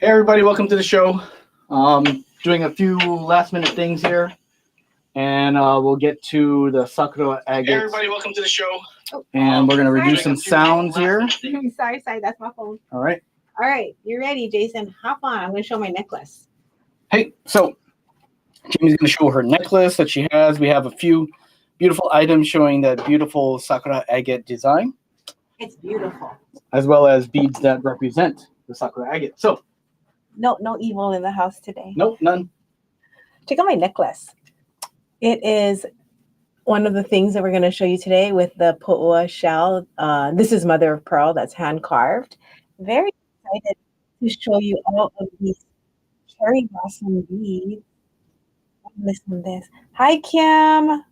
Hey everybody, welcome to the show. Doing a few last minute things here, and we'll get to the Sakura agate. Hey everybody, welcome to the show. And we're gonna reduce some sounds here. Sorry, that's my phone. All right, you're ready, Jason. Hop on. I'm gonna show my necklace. Hey, so Jamie's gonna show her necklace that she has. We have a few beautiful items showing that beautiful Sakura agate design. It's beautiful. As well as beads that represent the Sakura agate. So. No evil in the house today. Nope, none. Check out my necklace. It is one of the things that we're going to show you today with the Po'ua shell. This is mother of pearl that's hand carved. Very excited to show you all of these cherry blossom beads. Listen to this. Hi, Kim.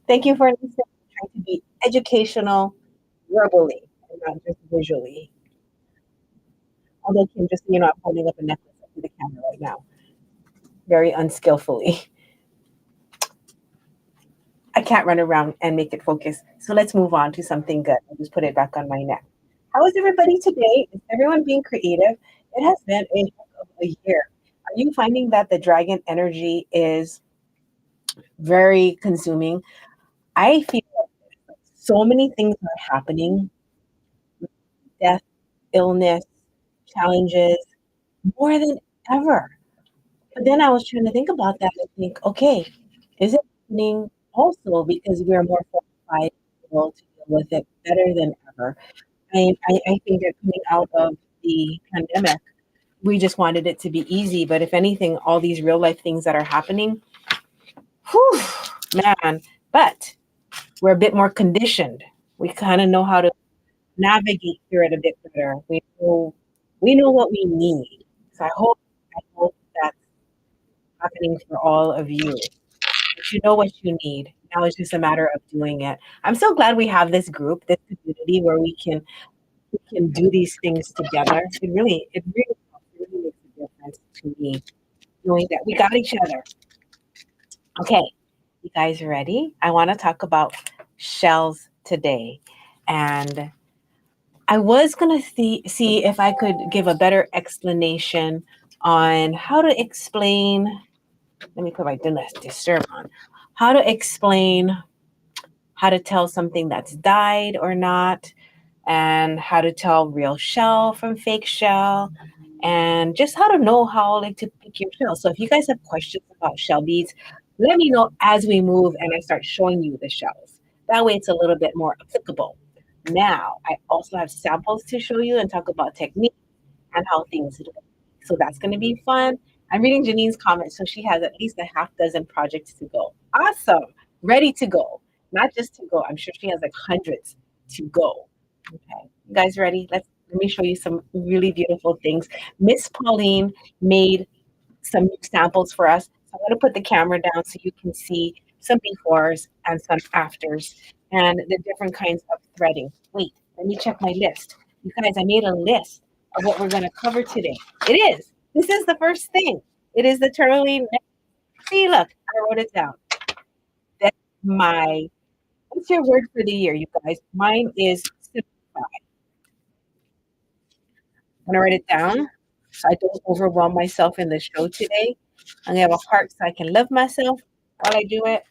Thank you for listening. I'm trying to be educational verbally and not just visually. Although, Kim, just so you know, I'm holding up a necklace up to the camera right now. Very unskillfully. I can't run around and make it focus. So let's move on to something good. I'll just put it back on my neck. How is everybody today? Is everyone being creative? It has been a year. Are you finding that the dragon energy is very consuming? I feel like so many things are happening. Death, illness, challenges, more than ever. But then I was trying to think about that and think, okay, is it happening also because we're more fortified able to deal with it better than ever? I think that coming out of the pandemic, we just wanted it to be easy. But if anything, all these real life things that are happening, whew, man, but we're a bit more conditioned. We kind of know how to navigate through it a bit better. We know what we need. So I hope that's happening for all of you. But you know what you need. Now it's just a matter of doing it. I'm so glad we have this group, this community where we can do these things together. It really makes a difference to me, knowing that we got each other. Okay, you guys ready? I want to talk about shells today. And I was going to see if I could give a better explanation on how to explain, let me put my disturb on, how to explain how to tell something that's dyed or not, and how to tell real shell from fake shell, and just how to know how to pick your shell. So if you guys have questions about shell beads, let me know as we move and I start showing you the shells. That way it's a little bit more applicable. Now, I also have samples to show you and talk about technique and how things look. So that's going to be fun. I'm reading Janine's comments, so she has at least a half dozen projects to go. Awesome. Ready to go. Not just to go. I'm sure she has like hundreds to go. Okay. You guys ready? Let me show you some really beautiful things. Miss Pauline made some samples for us. So I'm going to put the camera down so you can see some befores and some afters and the different kinds of threading. Wait, let me check my list. You guys, I made a list of what we're going to cover today. This is the first thing. It is the tourmaline. See, look, I wrote it down. That's what's your word for the year, you guys? Mine is simplify. I'm going to write it down so I don't overwhelm myself in the show today. I'm going to have a heart so I can love myself while I do it.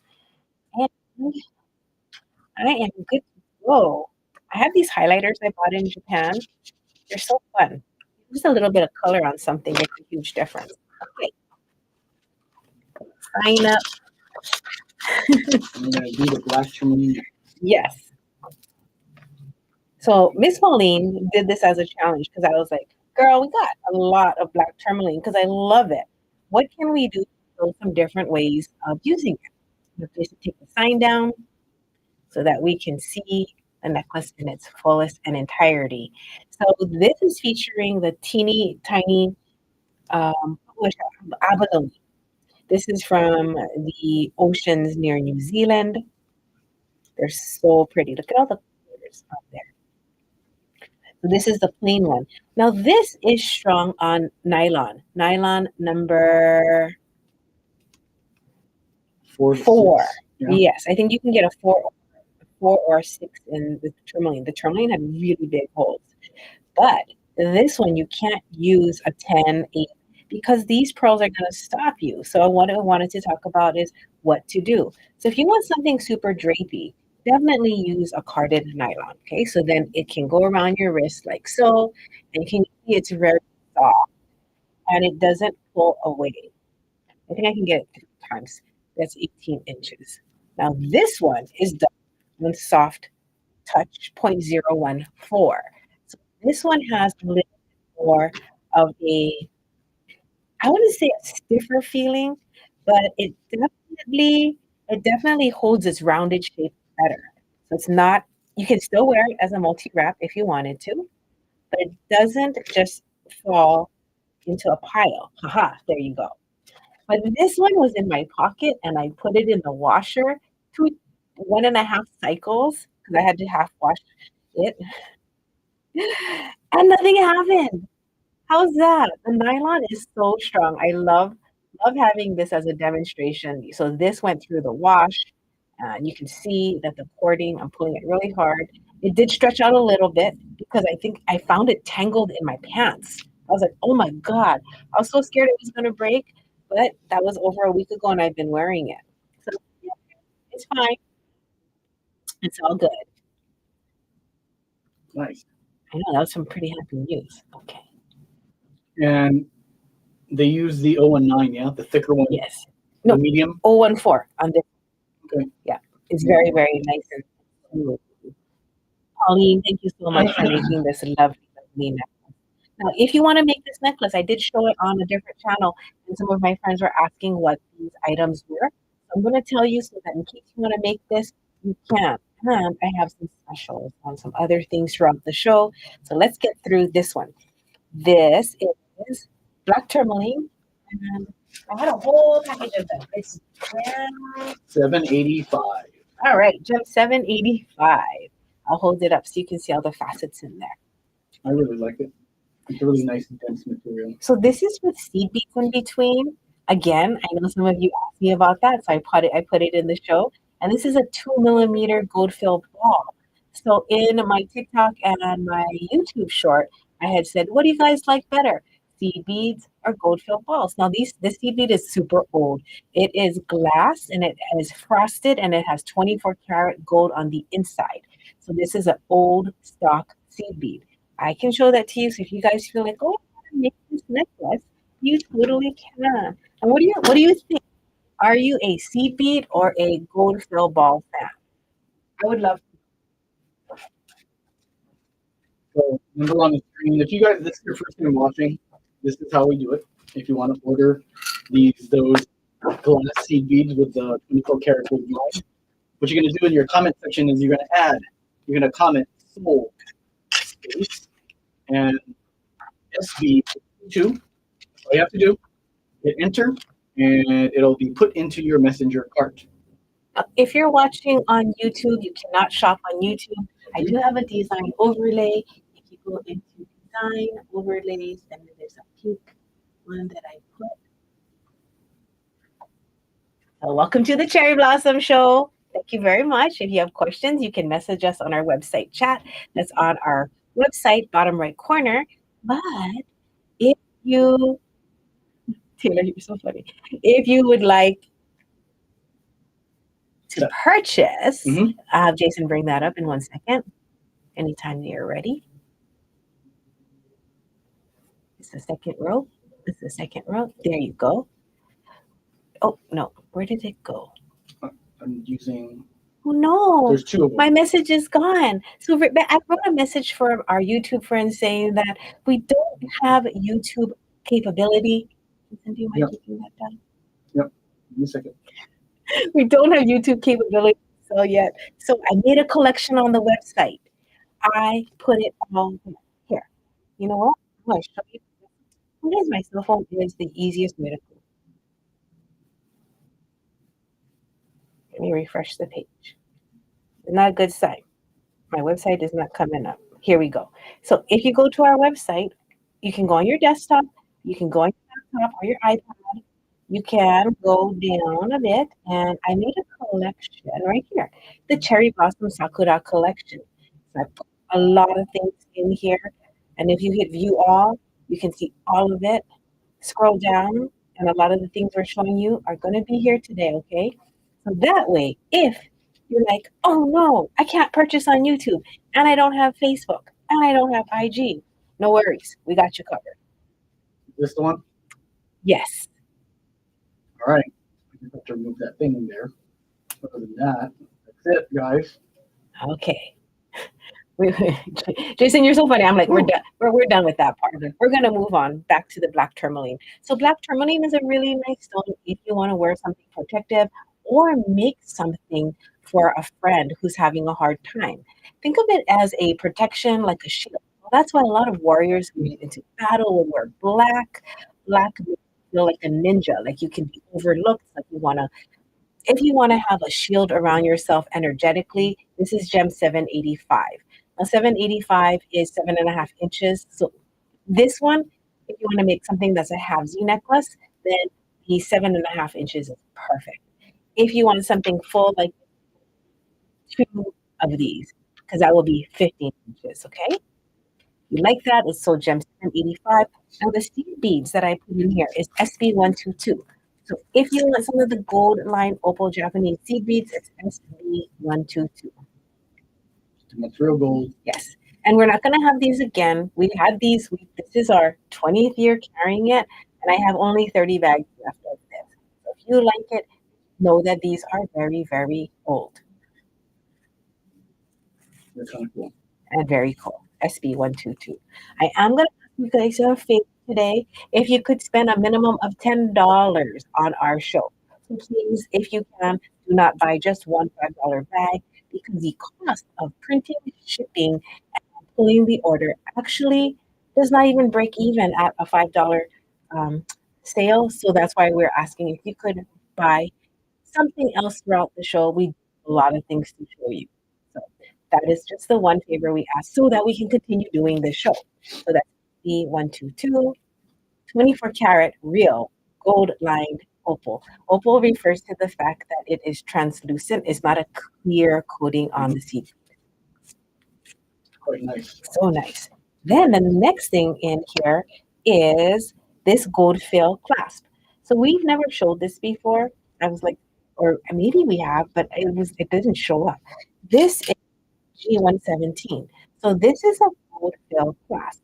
And I am good to go. I have these highlighters I bought in Japan. They're so fun. Just a little bit of color on something makes a huge difference. Okay. Sign up. I'm going to do the black tourmaline. Yes. So Miss Pauline did this as a challenge because I was like, girl, we got a lot of black tourmaline because I love it. What can we do to show some different ways of using it? We have to take the sign down so that we can see the necklace in its fullest and entirety. So this is featuring the teeny tiny abalone. This is from the oceans near New Zealand. They're so pretty. Look at all the colors out there. So this is the plain one. Now this is strung on nylon. Nylon number 4. Yeah. Yes, I think you can get a 4 or 6 in the tourmaline. The tourmaline had really big holes. But This one, you can't use a 10, 8, because these pearls are going to stop you. So what I wanted to talk about is what to do. So if you want something super drapey, definitely use a carded nylon, okay? So then it can go around your wrist like so, and you can see it's very soft, and it doesn't pull away. I think I can get it 3 times. That's 18 inches. Now this one is done with soft touch 0.014. So this one has a little more of a, I wouldn't say a stiffer feeling, but it definitely holds its rounded shape better. So it's not, you can still wear it as a multi-wrap if you wanted to, but it doesn't just fall into a pile. Haha, there you go. But this one was in my pocket and I put it in the washer, 1.5 cycles, because I had to half wash it. And nothing happened. How's that? The nylon is so strong. I love having this as a demonstration. So this went through the wash, and you can see that the cording, I'm pulling it really hard. It did stretch out a little bit because I think I found it tangled in my pants. I was like, oh my God. I was so scared it was going to break, but that was over a week ago and I've been wearing it. So yeah, it's fine. It's all good. Nice. I know, that was some pretty happy news. Okay. And they use the 019, yeah? The thicker one? Yes. The No, medium? 014 on this. Okay. Yeah. It's very, very nice and smooth. Pauline, thank you so much for making this lovely, lovely necklace. Now, if you want to make this necklace, I did show it on a different channel, and some of my friends were asking what these items were. So I'm going to tell you so that in case you want to make this, you can. And I have some specials on some other things throughout the show. So let's get through this one. This is black tourmaline, and I had a whole package of them. It's gem. $7.85. All right, gem $7.85. I'll hold it up so you can see all the facets in there. I really like it. It's a really nice and dense material. So this is with seed beads in between. Again, I know some of you asked me about that, so I put it in the show. And this is a 2mm gold filled ball. So in my TikTok and my YouTube short, I had said, what do you guys like better, seed beads or gold filled balls? Now this seed bead is super old. It is glass and it is frosted and it has 24 karat gold on the inside. So this is an old stock seed bead. I can show that to you. So if you guys feel like, oh, I want to make this necklace, you totally can. And what do you think? Are you a seed bead or a gold fill ball fan? I would love to. So remember on the screen, if you guys, this is your first time watching, this is how we do it. If you want to order those glass seed beads with the 24 karat gold line, what you're going to do in your comment section is you're going to comment sold space and SB2. All you have to do, hit enter, and it'll be put into your messenger cart. If you're watching on YouTube, you cannot shop on YouTube. I do have a design overlay. If you go into design overlays, and then there's a pink one that I put. So welcome to the Cherry Blossom Show. Thank you very much. If you have questions, you can message us on our website chat. That's on our website, bottom right corner. But if you, Taylor, you're so funny. If you would like to purchase, have Jason bring that up in 1 second. Anytime you're ready. It's the second row. It's the second row. There you go. Oh, no. Where did it go? I'm using... Oh, no. There's 2 of them. My message is gone. So I wrote a message for our YouTube friends saying that we don't have YouTube capability. Do you mind taking that down? Yep. Give me a second. We don't have YouTube capability to sell yet. So I made a collection on the website. I put it all here. You know what? I'm going to show you. Sometimes my cell phone is the easiest way to go. Let me refresh the page. Not a good sign. My website is not coming up. Here we go. So if you go to our website, you can go on your desktop, you can go on your laptop or your iPad. You can go down a bit, and I made a collection right here, the Cherry Blossom Sakura collection. So I put a lot of things in here, And if you hit view all, you can see all of it. Scroll down, and a lot of the things we're showing you are going to be here today, okay? So that way, if you're like, oh no, I can't purchase on YouTube, and I don't have Facebook, and I don't have IG, no worries. We got you covered. This the one? Yes. All right. I just have to remove that thing in there. Other than that, that's it, guys. Okay. Jason, you're so funny. I'm like, we're done. We're done with that part. We're gonna move on back to the black tourmaline. So black tourmaline is a really nice stone if you want to wear something protective or make something for a friend who's having a hard time. Think of it as a protection, like a shield. Well, that's why a lot of warriors who get into battle will wear black. Black makes you feel like a ninja, like you can be overlooked, like if you want to have a shield around yourself energetically, this is gem 785. Now, 785 is 7.5 inches. So this one, if you want to make something that's a half Z necklace, then the 7.5 inches is perfect. If you want something full, like 2 of these, because that will be 15 inches, okay? You like that? It's sold gem 785. Now the seed beads that I put in here is SB122. So if you want some of the gold line opal Japanese seed beads, it's SB122. That's real gold. Yes. And we're not going to have these again. We've had these. This is our 20th year carrying it, and I have only 30 bags left of this. So if you like it, know that these are very, very old. They're kind of cool. And very cool. SB122. I am going to ask you guys a favor today. If you could spend a minimum of $10 on our show. So please, if you can, do not buy just one $5 bag, because the cost of printing, shipping, and pulling the order actually does not even break even at a $5 sale. So that's why we're asking if you could buy something else throughout the show. We do a lot of things to show you. So that is just the one favor we ask so that we can continue doing this show. So that's B122, 24 karat real gold lined opal. Opal refers to the fact that it is translucent. It's not a clear coating on the seed. Quite nice. So nice. Then the next thing in here is this gold fill clasp. So we've never showed this before. I was like, or maybe we have, but it didn't show up. This is G117. So this is a gold fill clasp.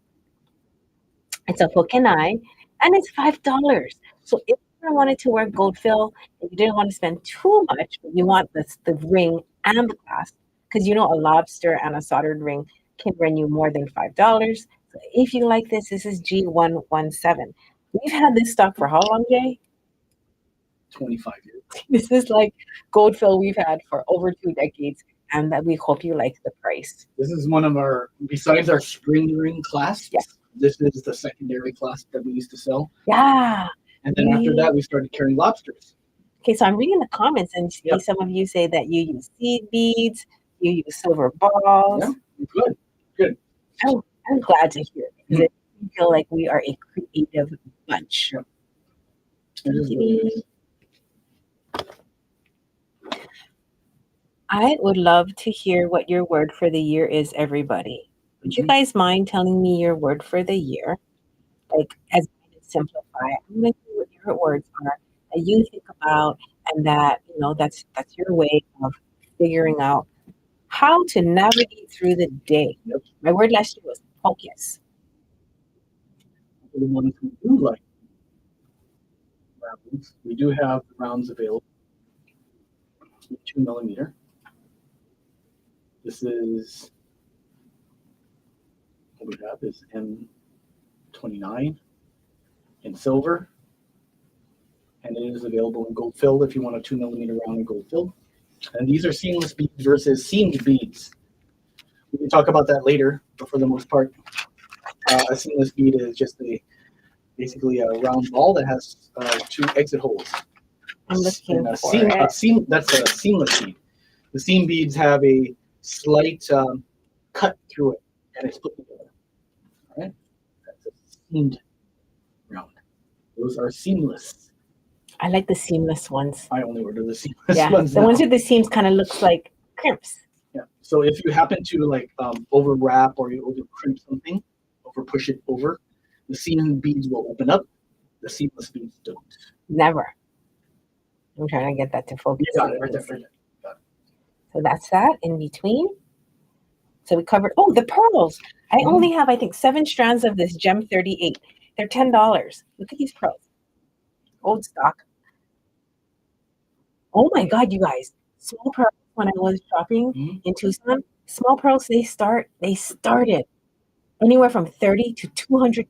It's a hook and eye, and it's $5. So if you wanted to wear gold fill and you didn't want to spend too much, but you want the ring and the clasp, because a lobster and a soldered ring can run you more than $5. So if you like this, this is G117. We've had this stock for how long, Jay? 25 years. This is like gold fill we've had for over 2 decades, and that we hope you like the price. This is one of our, besides our spring ring clasps, yeah. This is the secondary clasp that we used to sell. Yeah. And then after that, we started carrying lobsters. Okay, so I'm reading the comments and see some of you say that you use seed beads, you use silver balls. Yeah, good. I'm glad to hear it, because it makes me feel like we are a creative bunch. Yeah. It is really nice. I would love to hear what your word for the year is, everybody. Would you guys mind telling me your word for the year? Like, as I simplify, I'm going to hear what your words are that you think about, and that, that's your way of figuring out how to navigate through the day. Yep. My word last year was focus. For the ones who do like rounds, we do have rounds available. 2 millimeter. This is what we have is M29 in silver, and it is available in gold filled if you want a 2 millimeter round in gold filled. And these are seamless beads versus seamed beads. We can talk about that later, but for the most part, a seamless bead is just basically a round ball that has 2 exit holes. I'm looking for it. That's a seamless bead. The seam beads have a slight cut through it, and it's put together. All right, that's a seamed round. Those are seamless. I like the seamless ones. I only order the seamless ones. The ones with the seams kind of looks like crimps. Yeah. So if you happen to like over wrap or you over crimp something, off or push it over, the seam beads will open up. The seamless beads don't. Never. I'm trying to get that to focus. You got it right there. Right there. Got it. So that's that in between. So we covered, oh, the pearls. I only have, I think, 7 strands of this Gem 38. They're $10. Look at these pearls. Old stock. Oh my God, you guys. Small pearls, when I was shopping in Tucson, small pearls, they started anywhere from $30 to $200.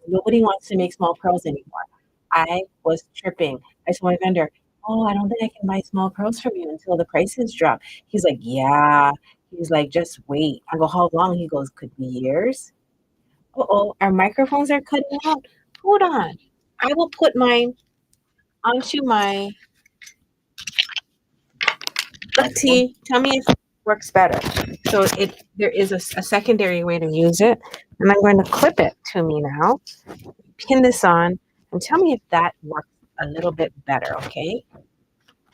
Nobody wants to make small pearls anymore. I was tripping. I told my vendor, oh, I don't think I can buy small pearls from you until the prices drop. He's like, yeah. He's like, just wait. I go, how long? He goes, could be years. Uh-oh, our microphones are cutting out. Hold on. I will put mine onto my, let's see, tell me if it works better. So there is a secondary way to use it. And I'm going to clip it to me now. Pin this on and tell me if that works a little bit better, okay?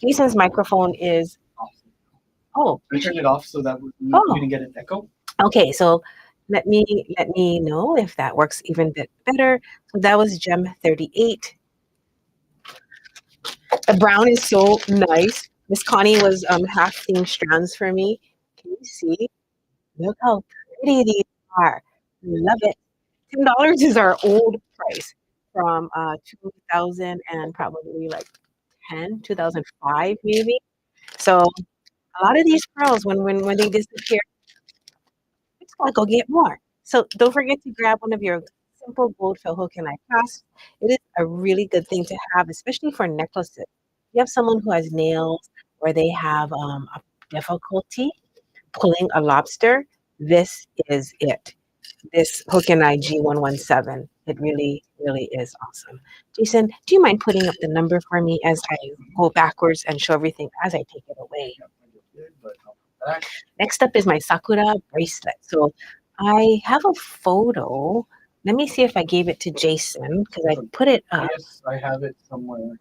Jason's microphone is, I turned it off so that we didn't get an echo. Okay, so let me know if that works even a bit better. So that was Gem 38. The brown is so nice. Miss Connie was hafting strands for me. Can you see? Look how pretty these are. Love it. $10 is our old price from 2000 and probably like 2005 maybe. So a lot of these pearls, when they disappear, it's gotta go get more. So don't forget to grab one of your simple gold fill hook and eye clasps. It is a really good thing to have, especially for necklaces. You have someone who has nails or they have a difficulty pulling a lobster. This is it. This hook and eye G117. It really, really is awesome. Jason, do you mind putting up the number for me as I go backwards and show everything as I take it away? Next up is my Sakura bracelet. So I have a photo. Let me see if I gave it to Jason because I put it up. Yes, I have it somewhere.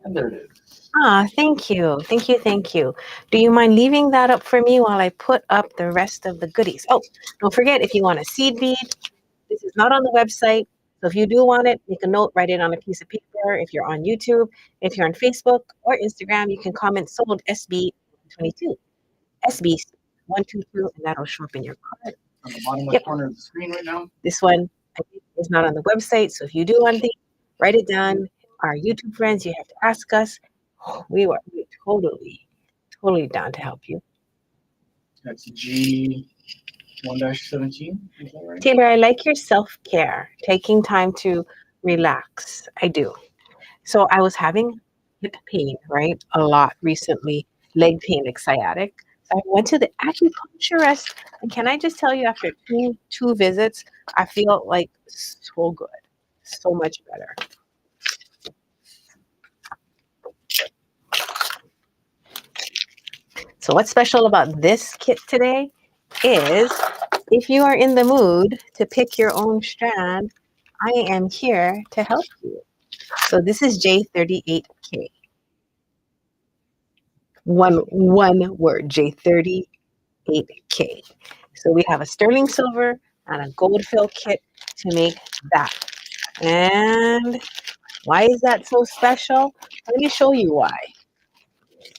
And there it is. Ah, thank you. Thank you. Thank you. Do you mind leaving that up for me while I put up the rest of the goodies? Oh, don't forget, if you want a seed bead, this is not on the website. So if you do want it, make a note, write it on a piece of paper. If you're on YouTube, if you're on Facebook or Instagram, you can comment sold SB22. SB122, and that'll show up in your card. On the bottom left corner of the screen right now. This one is not on the website. So if you do want it, write it down. Our YouTube friends, you have to ask us. We're totally down to help you. That's G1-17. Right? Taylor, I like your self-care, taking time to relax. I do. So I was having hip pain, right? A lot recently, leg pain, like sciatic. So I went to the acupuncturist. And can I just tell you, after two visits, I feel like so good, so much better. So what's special about this kit today is if you are in the mood to pick your own strand, I am here to help you. So this is J38K. One word, J38K. So we have a sterling silver and a gold fill kit to make that. And why is that so special? Let me show you why.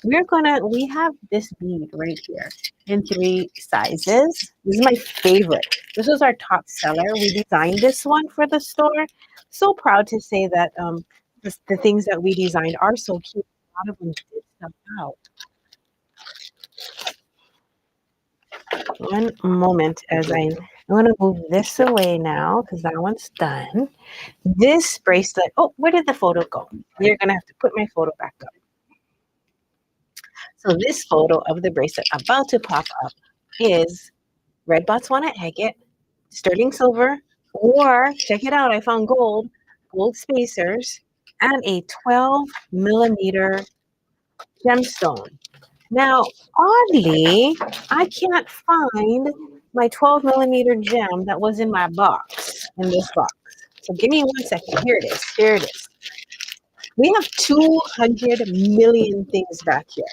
We have this bead right here in 3 sizes. This is my favorite. This was our top seller. We designed this one for the store. So proud to say that the things that we designed are so cute. A lot of them did stuff out. One moment as I'm going to move this away now because that one's done. This bracelet, oh, where did the photo go? You're going to have to put my photo back up. So this photo of the bracelet about to pop up is red Botswana agate, sterling silver, or check it out, I found gold spacers, and a 12 millimeter gemstone. Now, oddly, I can't find my 12 millimeter gem that was in my box, in this box. So give me 1 second. Here it is. Here it is. We have 200 million things back here.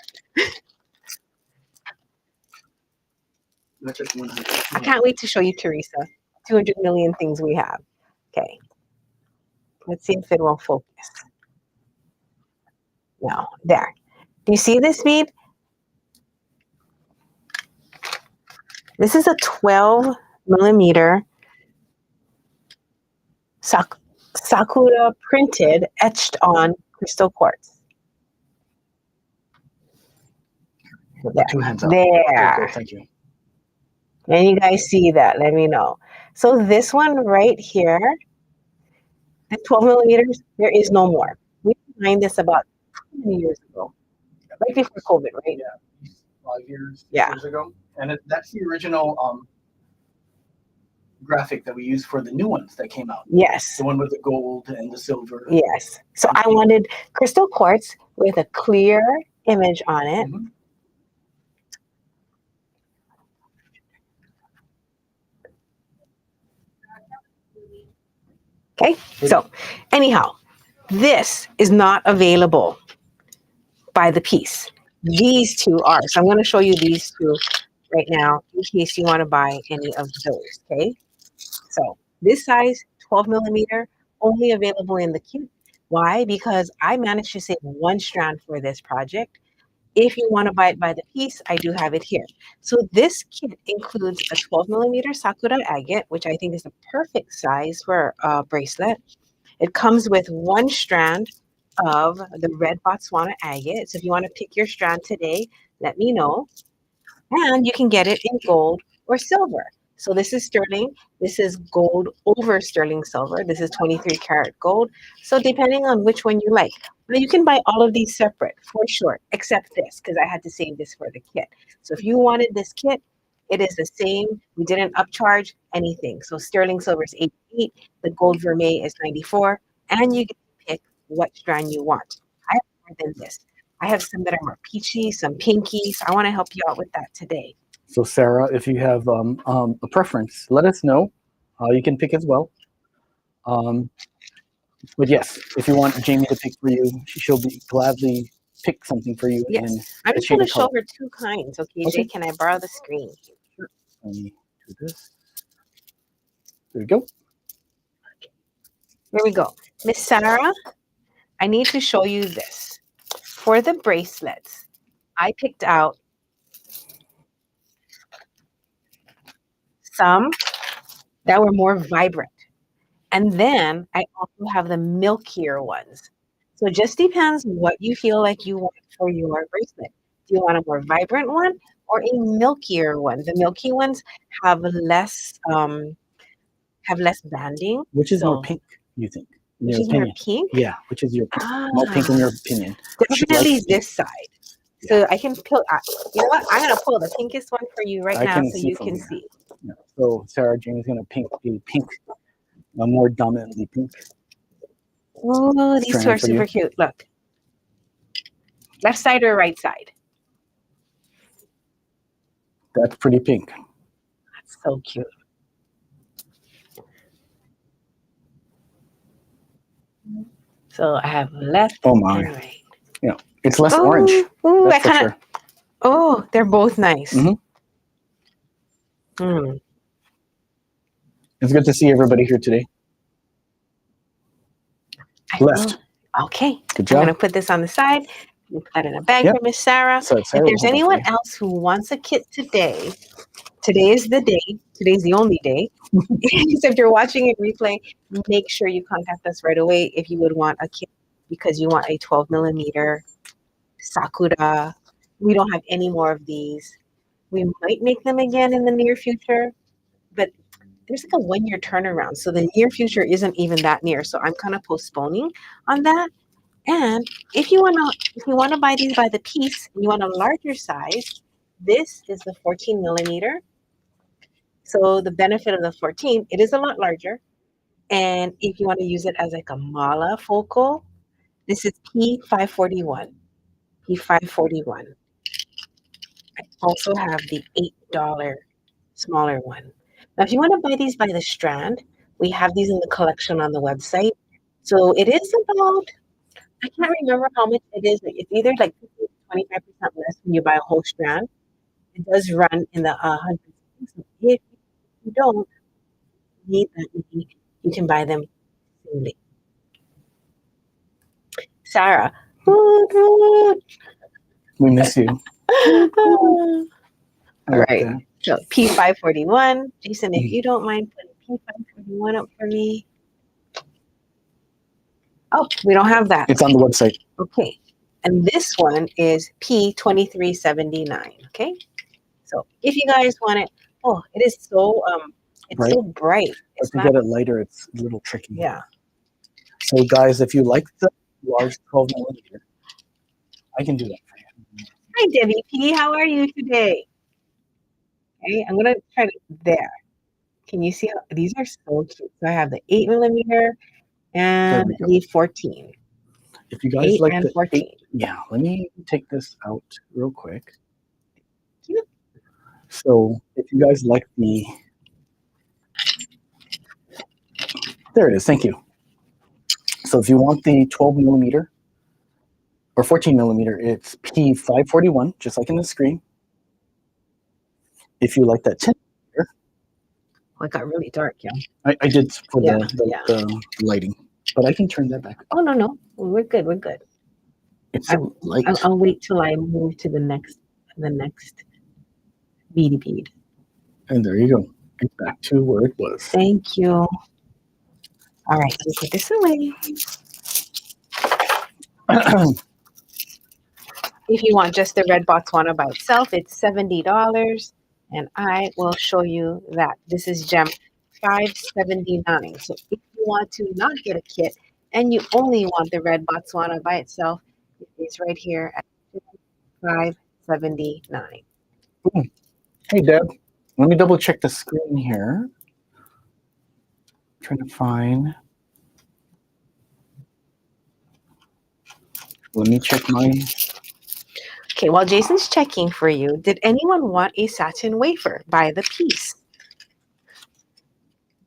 I can't wait to show you, Teresa. 200 million things we have. Okay. Let's see if it will focus. No, there. Do you see this bead? This is a 12 millimeter Sakura printed, etched on crystal quartz. There. 2 hands up. There. Okay, thank you. And you guys see that, let me know. So this one right here, at 12 millimeters, there is no more. We designed this about 20 years ago, right before COVID, right? Yeah, 5 years, Yeah. years ago. And that's the original graphic that we used for the new ones that came out. Yes. The one with the gold and the silver. Yes. So I wanted crystal quartz with a clear image on it. Mm-hmm. Okay, so anyhow, this is not available by the piece. These two are. So I'm going to show you these two right now in case you want to buy any of those, okay? So this size, 12 millimeter, only available in the kit. Why? Because I managed to save 1 strand for this project. If you want to buy it by the piece, I do have it here. So this kit includes a 12 millimeter Sakura agate, which I think is the perfect size for a bracelet. It comes with 1 strand of the red Botswana agate. So if you want to pick your strand today, let me know. And you can get it in gold or silver. So this is sterling. This is gold over sterling silver. This is 23 karat gold. So depending on which one you like. Now you can buy all of these separate for sure, except this, because I had to save this for the kit. So if you wanted this kit, it is the same. We didn't upcharge anything. So sterling silver is 88. The gold vermeil is 94. And you get to pick what strand you want. I have more than this. I have some that are more peachy, some pinky. So I want to help you out with that today. So Sarah, if you have a preference, let us know. You can pick as well. But yes, if you want Jamie to pick for you, she'll be gladly pick something for you. Yes, I'm just going to show her 2 kinds. Okay, Okay. Jay, can I borrow the screen? Sure. Let me do this. There we go. Here we go. Miss Sarah, I need to show you this. For the bracelets, I picked out some that were more vibrant. And then I also have the milkier ones. So it just depends what you feel like you want for your bracelet. Do you want a more vibrant one or a milkier one? The milky ones have less banding. Which is more pink, you think? Which is more pink? Yeah, which is your more pink in your opinion? Definitely this side. So I can pull, you know what? I'm going to pull the pinkest one for you right now so you can see. Yeah. So Sarah, Jamie's going to pick a pink, a more dominantly pink. Oh, these 2 are super cute. Look. Left side or right side? That's pretty pink. That's so cute. So I have left and right. Yeah, it's less orange. Ooh, I kind of. Oh, they're both nice. It's good to see everybody here today. Left. Okay. Good job. I'm going to put this on the side. Put that in a bag for Miss Sarah. So if there's anyone else who wants a kit today, today is the day. Today's the only day. So if you're watching a replay, make sure you contact us right away if you would want a kit because you want a 12 millimeter Sakura. We don't have any more of these. We might make them again in the near future, but there's like a 1-year turnaround. So the near future isn't even that near. So I'm kind of postponing on that. And if you want to buy these by the piece and you want a larger size, this is the 14 millimeter. So the benefit of the 14, it is a lot larger. And if you want to use it as like a mala focal, this is P541. P541. I also have the $8 smaller one. Now, if you want to buy these by the strand, we have these in the collection on the website. So it is about, I can't remember how much it is. It's either like 25% less when you buy a whole strand. It does run in the hundreds of So if you don't need that many, you can buy them singly. Sarah, woot, woot. We miss you. All Like right. that. So P541. Jason, if you don't mind putting P541 up for me. Oh, we don't have that. It's on the website. Okay. And this one is P2379. Okay. So if you guys want it, oh, it is so Bright. so bright. But It's to not, get it lighter, it's a little tricky. yeah. So guys, if you like the large 12 millimeter, I can do that for you. Hi Debbie P, how are you today? Okay, I'm gonna try to there. Can you see how these are so cute? So I have the 8 millimeter and the 14. If you guys 8 like and the 14. 8, yeah, let me take this out real quick. Cute. So if you guys like the, there it is, thank you. So if you want the 12 millimeter or 14 millimeter, it's P541, just like in the screen. If you like that 10 millimeter, Oh, it got really dark, yeah. I did for Yeah, the lighting, but I can turn that back. Oh no, we're good, we're good. It's so light. I'll wait till I move to the next beady bead. And there you go. It's back to where it was. Thank you. All right, let me put this away. If you want just the red Botswana by itself, it's $70. And I will show you that. This is gem 579. So if you want to not get a kit and you only want the red Botswana by itself, it is right here at 579. Hey Deb, let me double check the screen here. Trying to find. Let me check my. Okay, while Jason's checking for you, did anyone want a satin wafer by the piece?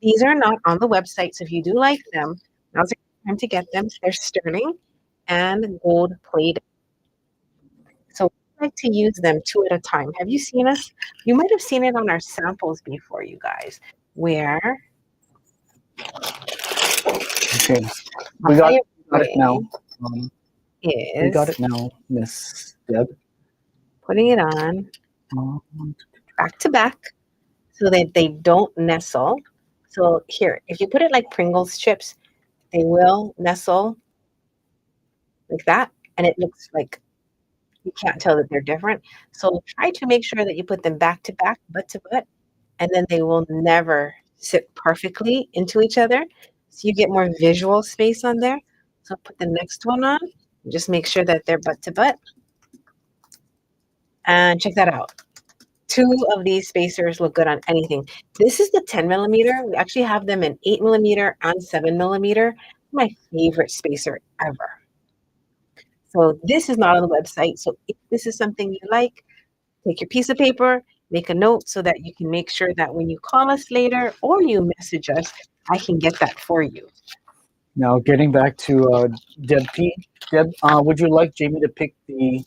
These are not on the website, so if you do like them, now's the time to get them. They're sterling and gold plated. So I like to use them 2 at a time. Have you seen us? You might have seen it on our samples before, you guys, where Okay, we got it now. We got it now, Miss Deb. Putting it on back to back so that they don't nestle. So here, if you put it like Pringles chips, they will nestle like that, and it looks like you can't tell that they're different. So try to make sure that you put them back to back, butt to butt, and then they will never sit perfectly into each other. So you get more visual space on there. So put the next one on. Just make sure that they're butt to butt. And check that out. 2 of these spacers look good on anything. This is the 10 millimeter. We actually have them in 8 millimeter and 7 millimeter. My favorite spacer ever. So this is not on the website. So if this is something you like, take your piece of paper, make a note so that you can make sure that when you call us later or you message us, I can get that for you. Now getting back to Deb P. Deb, would you like Jamie to pick the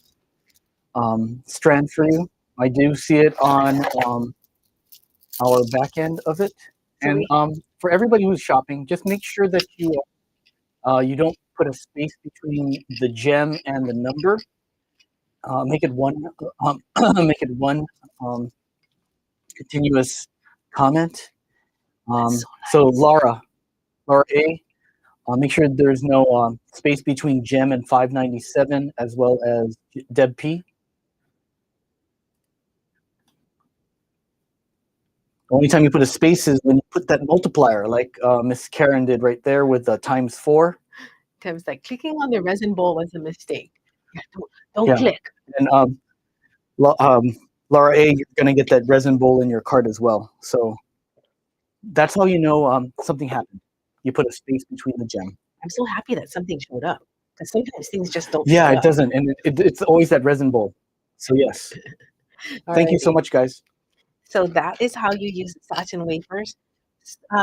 strand for you? I do see it on our back end of it. And for everybody who's shopping, just make sure that you don't put a space between the gem and the number. Make it one. Make it one continuous comment. So Laura A. Make sure there's no space between gem and 597, as well as Deb P. The only time you put a space is when you put that multiplier, like Miss Karen did right there with ×4. Tim's like, clicking on the resin bowl was a mistake. Yeah, don't click. And Laura A, you're going to get that resin bowl in your cart as well. So that's how you know something happened. You put a space between the gem. I'm so happy that something showed up, because sometimes things just don't show up. It doesn't. And it's always that resin bowl. So yes. Thank you so much, guys. So that is how you use satin wafers.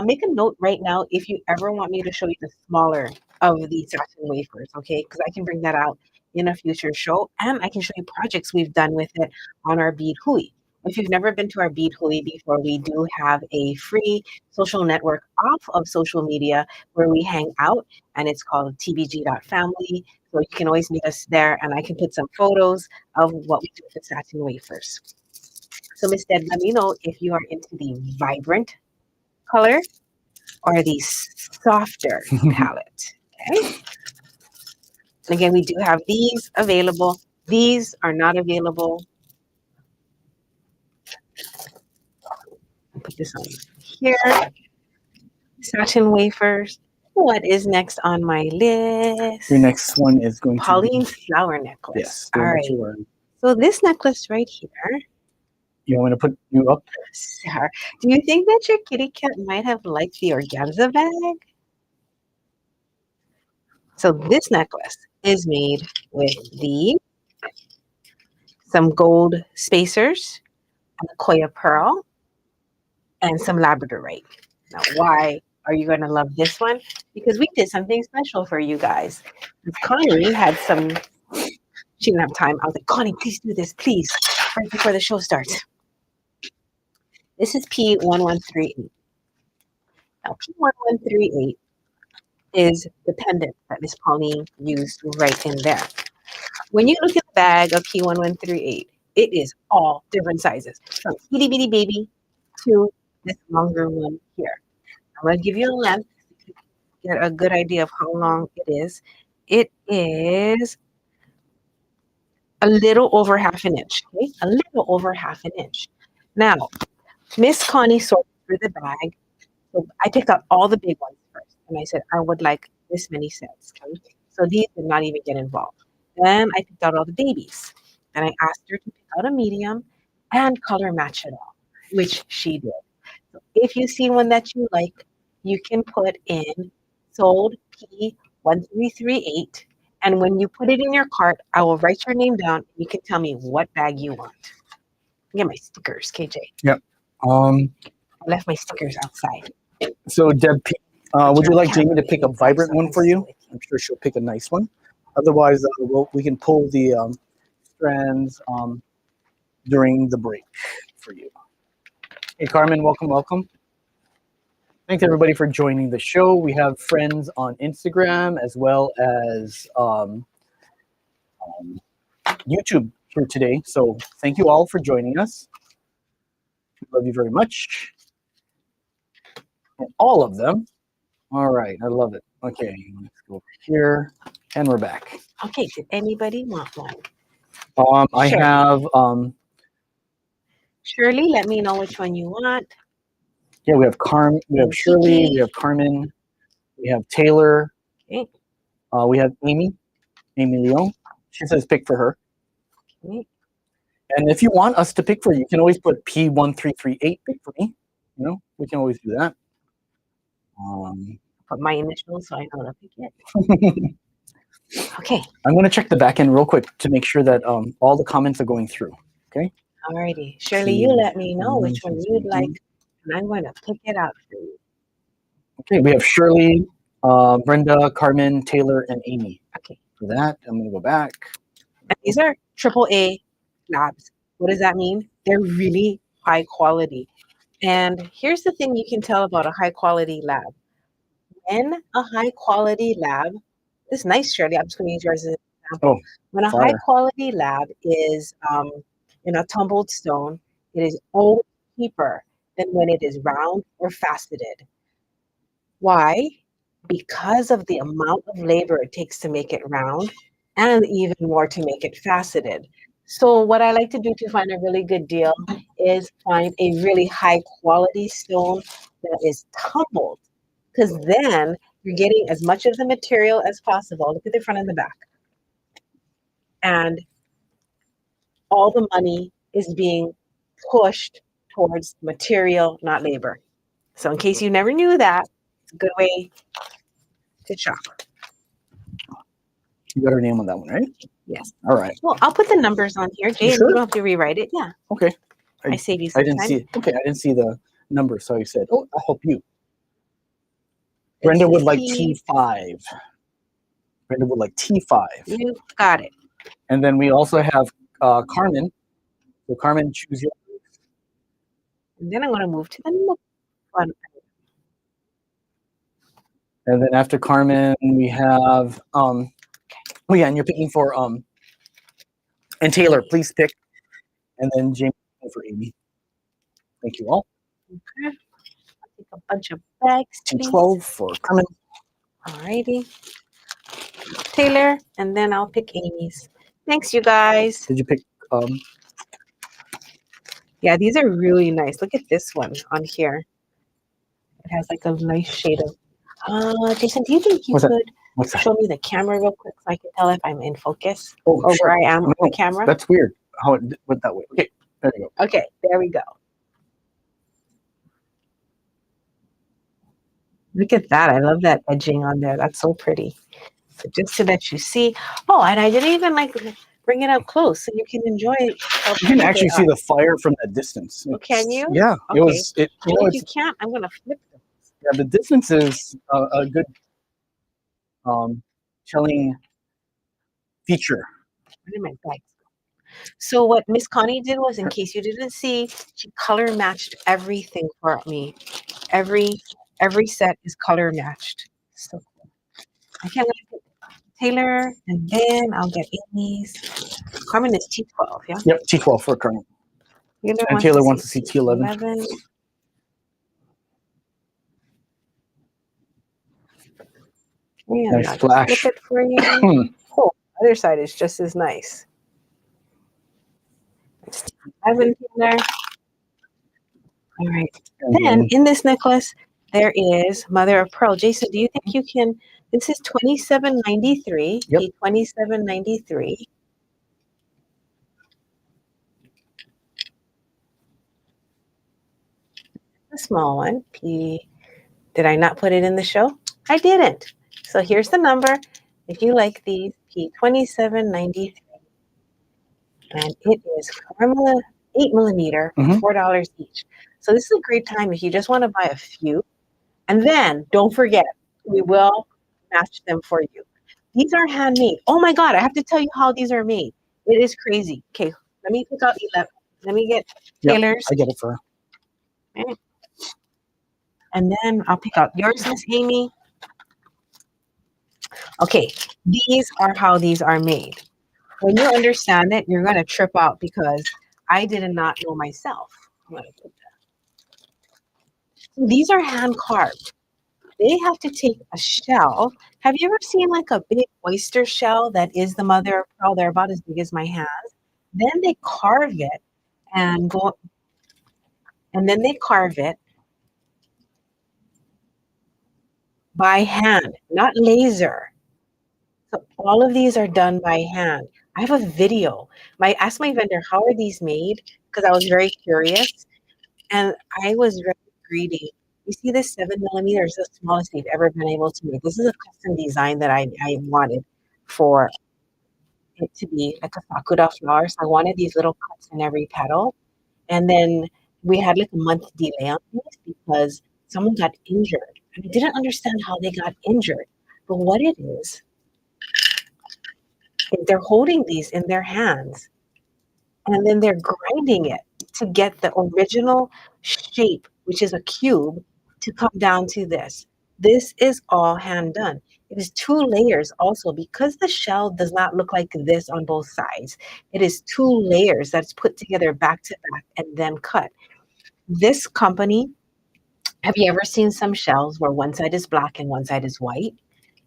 Make a note right now if you ever want me to show you the smaller of the satin wafers, okay? Because I can bring that out in a future show, and I can show you projects we've done with it on our bead hui. If you've never been to our Bead Holy before, we do have a free social network off of social media where we hang out, and it's called tbg.family. So you can always meet us there, and I can put some photos of what we do with the satin wafers. So Miss Deb, let me know if you are into the vibrant color or the softer palette. Okay. Again, we do have these available. These are not available. I'll put this on here. Satin wafers. What is next on my list? Your next one is going Pauline's to be flower necklace. Yes. All right. So this necklace right here. You want me to put you up? Sarah, do you think that your kitty cat might have liked the organza bag? So this necklace is made with some gold spacers, and a Koya pearl, and some labradorite. Now, why are you going to love this one? Because we did something special for you guys. Connie had some, she didn't have time. I was like, Connie, please do this, please, right before the show starts. This is P1138. Now, P1138 is the pendant that Miss Pauline used right in there. When you look at the bag of P1138, it is all different sizes, from itty bitty baby to this longer one here. I'm going to give you a length to get a good idea of how long it is. It is a little over half an inch. Okay? A little over half an inch. Now, Miss Connie sorted through the bag. So I picked out all the big ones first. And I said, I would like this many sets. Okay? So these did not even get involved. Then I picked out all the babies. And I asked her to pick out a medium and color match it all, which she did. So if you see one that you like, you can put in sold P1338. And when you put it in your cart, I will write your name down. You can tell me what bag you want. Get my stickers, KJ. Yep. I left my stickers outside. So Deb, would you like Jamie to pick a vibrant one for you? I'm sure she'll pick a nice one. Otherwise, we can pull the strands during the break for you. Hey, Carmen, welcome, welcome. Thanks, everybody, for joining the show. We have friends on Instagram as well as YouTube here today. So thank you all for joining us. Love you very much. And all of them. All right, I love it. Okay, let's go over here, and we're back. Okay, did anybody want one? I have Shirley, let me know which one you want. yeah, we have Shirley, we have Carmen, we have Taylor, Okay. We have Amy Leon. She says pick for her. Okay. And if you want us to pick for you, you can always put P1338 pick for me. You know, we can always do that. Put my initials so I know to pick it. Okay. I'm going to check the back end real quick to make sure that all the comments are going through. Okay. Alrighty. Shirley, you let me know which one you'd like, and I'm going to pick it out for you. Okay, we have Shirley, Brenda, Carmen, Taylor, and Amy. Okay. For that, I'm going to go back. And these are AAA labs. What does that mean? They're really high quality. And here's the thing you can tell about a high quality lab. When a high quality lab, this is nice, Shirley. I'm just going to use yours as an example. When a high quality lab is in a tumbled stone, it is always cheaper than when it is round or faceted. Why? Because of the amount of labor it takes to make it round and even more to make it faceted. So what I like to do to find a really good deal is find a really high quality stone that is tumbled, because then you're getting as much of the material as possible. Look at the front and the back. And all the money is being pushed towards material, not labor. So in case you never knew that, it's a good way to shop. You got her name on that one, right? Yes. All right. Well, I'll put the numbers on here, Jay. Sure? You don't have to rewrite it. Yeah. Okay. I save you some I didn't time. see it. Okay, I didn't see the number, so I said, "Oh, I'll help you." Brenda would like T5. Brenda would like T5. You got it. And then we also have Carmen. So Carmen, choose your. And then I'm going to move to the next one. And then after Carmen, we have oh yeah, and you're picking for and Taylor, please pick, and then Jamie for Amy. Thank you all. Okay. I'll take a bunch of bags, please. 12 for Carmen. Alrighty. Taylor, and then I'll pick Amy's. Thanks, you guys. Did you pick Yeah, these are really nice. Look at this one on here. It has like a nice shade of. Jason, do you think you could show me the camera real quick so I can tell if I'm in focus or sure. where I am on the camera? That's weird. How it went that way. Okay, there you go. Okay, there we go. Look at that. I love that edging on there. That's so pretty. So just so that you see. Oh, and I didn't even like bring it up close so you can enjoy it. You can actually see the fire from that distance. Oh, can you? Yeah. Okay. You know, if you can't, I'm going to flip them. Yeah, the distance is a good chilling feature. Where did my bags go? So what Miss Connie did was, in case you didn't see, she color matched everything for me. Every set is color matched. So cool. I can't let Taylor, and then I'll get Amy's. Carmen is T12, yeah? Yep, T12 for Carmen. And Taylor wants to see T11. Nice flash. Flip it for you. Oh, other side is just as nice. T11 Taylor. All right. Then in this necklace, there is Mother of Pearl. Jason, do you think you can? This is $27.93. Yep. $27.93. A small one. Did I not put it in the show? I didn't. So here's the number. If you like these, P27.93, and it is 8mm, $4 each. So this is a great time if you just want to buy a few. And then don't forget, we will match them for you. These are handmade. Oh my God, I have to tell you how these are made. It is crazy. Okay, let me pick out 11. Let me get Taylor's. I get it for her. Okay. And then I'll pick out yours, Miss Amy. Okay, these are how these are made. When you understand it, you're going to trip out because I did not know myself. I'm going to put that. These are hand carved. They have to take a shell. Have you ever seen like a big oyster shell that is the mother of pearl? They're about as big as my hands. Then they carve it and then they carve it by hand, not laser. So all of these are done by hand. I have a video. I asked my vendor, how are these made? Because I was very curious. And I was very greedy. You see this 7mm is the smallest they've ever been able to make. This is a custom design that I wanted for it to be like a sakura flower. So I wanted these little cuts in every petal. And then we had like a month delay on these because someone got injured. And I didn't understand how they got injured. But what it is they're holding these in their hands. And then they're grinding it to get the original shape, which is a cube, to come down to this. This is all hand done. It is 2 layers also because the shell does not look like this on both sides. It is 2 layers that's put together back to back and then cut. This company, have you ever seen some shells where one side is black and one side is white?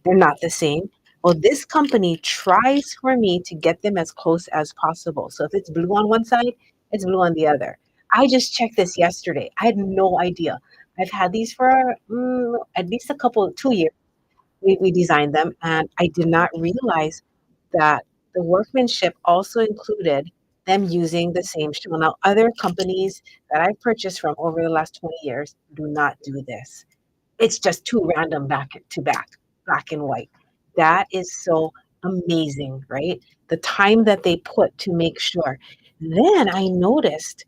They're not the same. Well, this company tries for me to get them as close as possible. So if it's blue on one side, it's blue on the other. I just checked this yesterday. I had no idea. I've had these for at least 2 years. We designed them, and I did not realize that the workmanship also included them using the same shell. Now, other companies that I've purchased from over the last 20 years do not do this. It's just too random back to back, black and white. That is so amazing, right? The time that they put to make sure. Then I noticed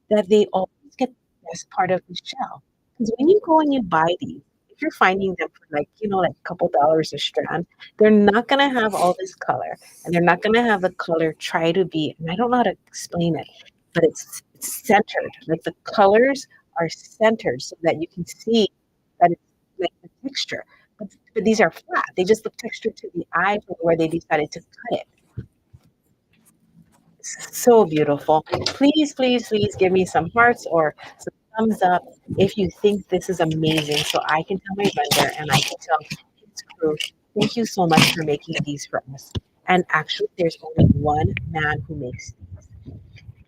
that they always get the best part of the shell. Because when you go and you buy these, if you're finding them for like a couple dollars a strand, they're not going to have all this color. And they're not going to have the color try to be, and I don't know how to explain it, but it's centered, like the colors are centered so that you can see that it's like the texture. But these are flat. They just look textured to the eye from where they decided to cut it. So beautiful. Please, please, please give me some hearts or some thumbs up if you think this is amazing so I can tell my vendor and I can tell his crew, thank you so much for making these for us. And actually, there's only one man who makes these.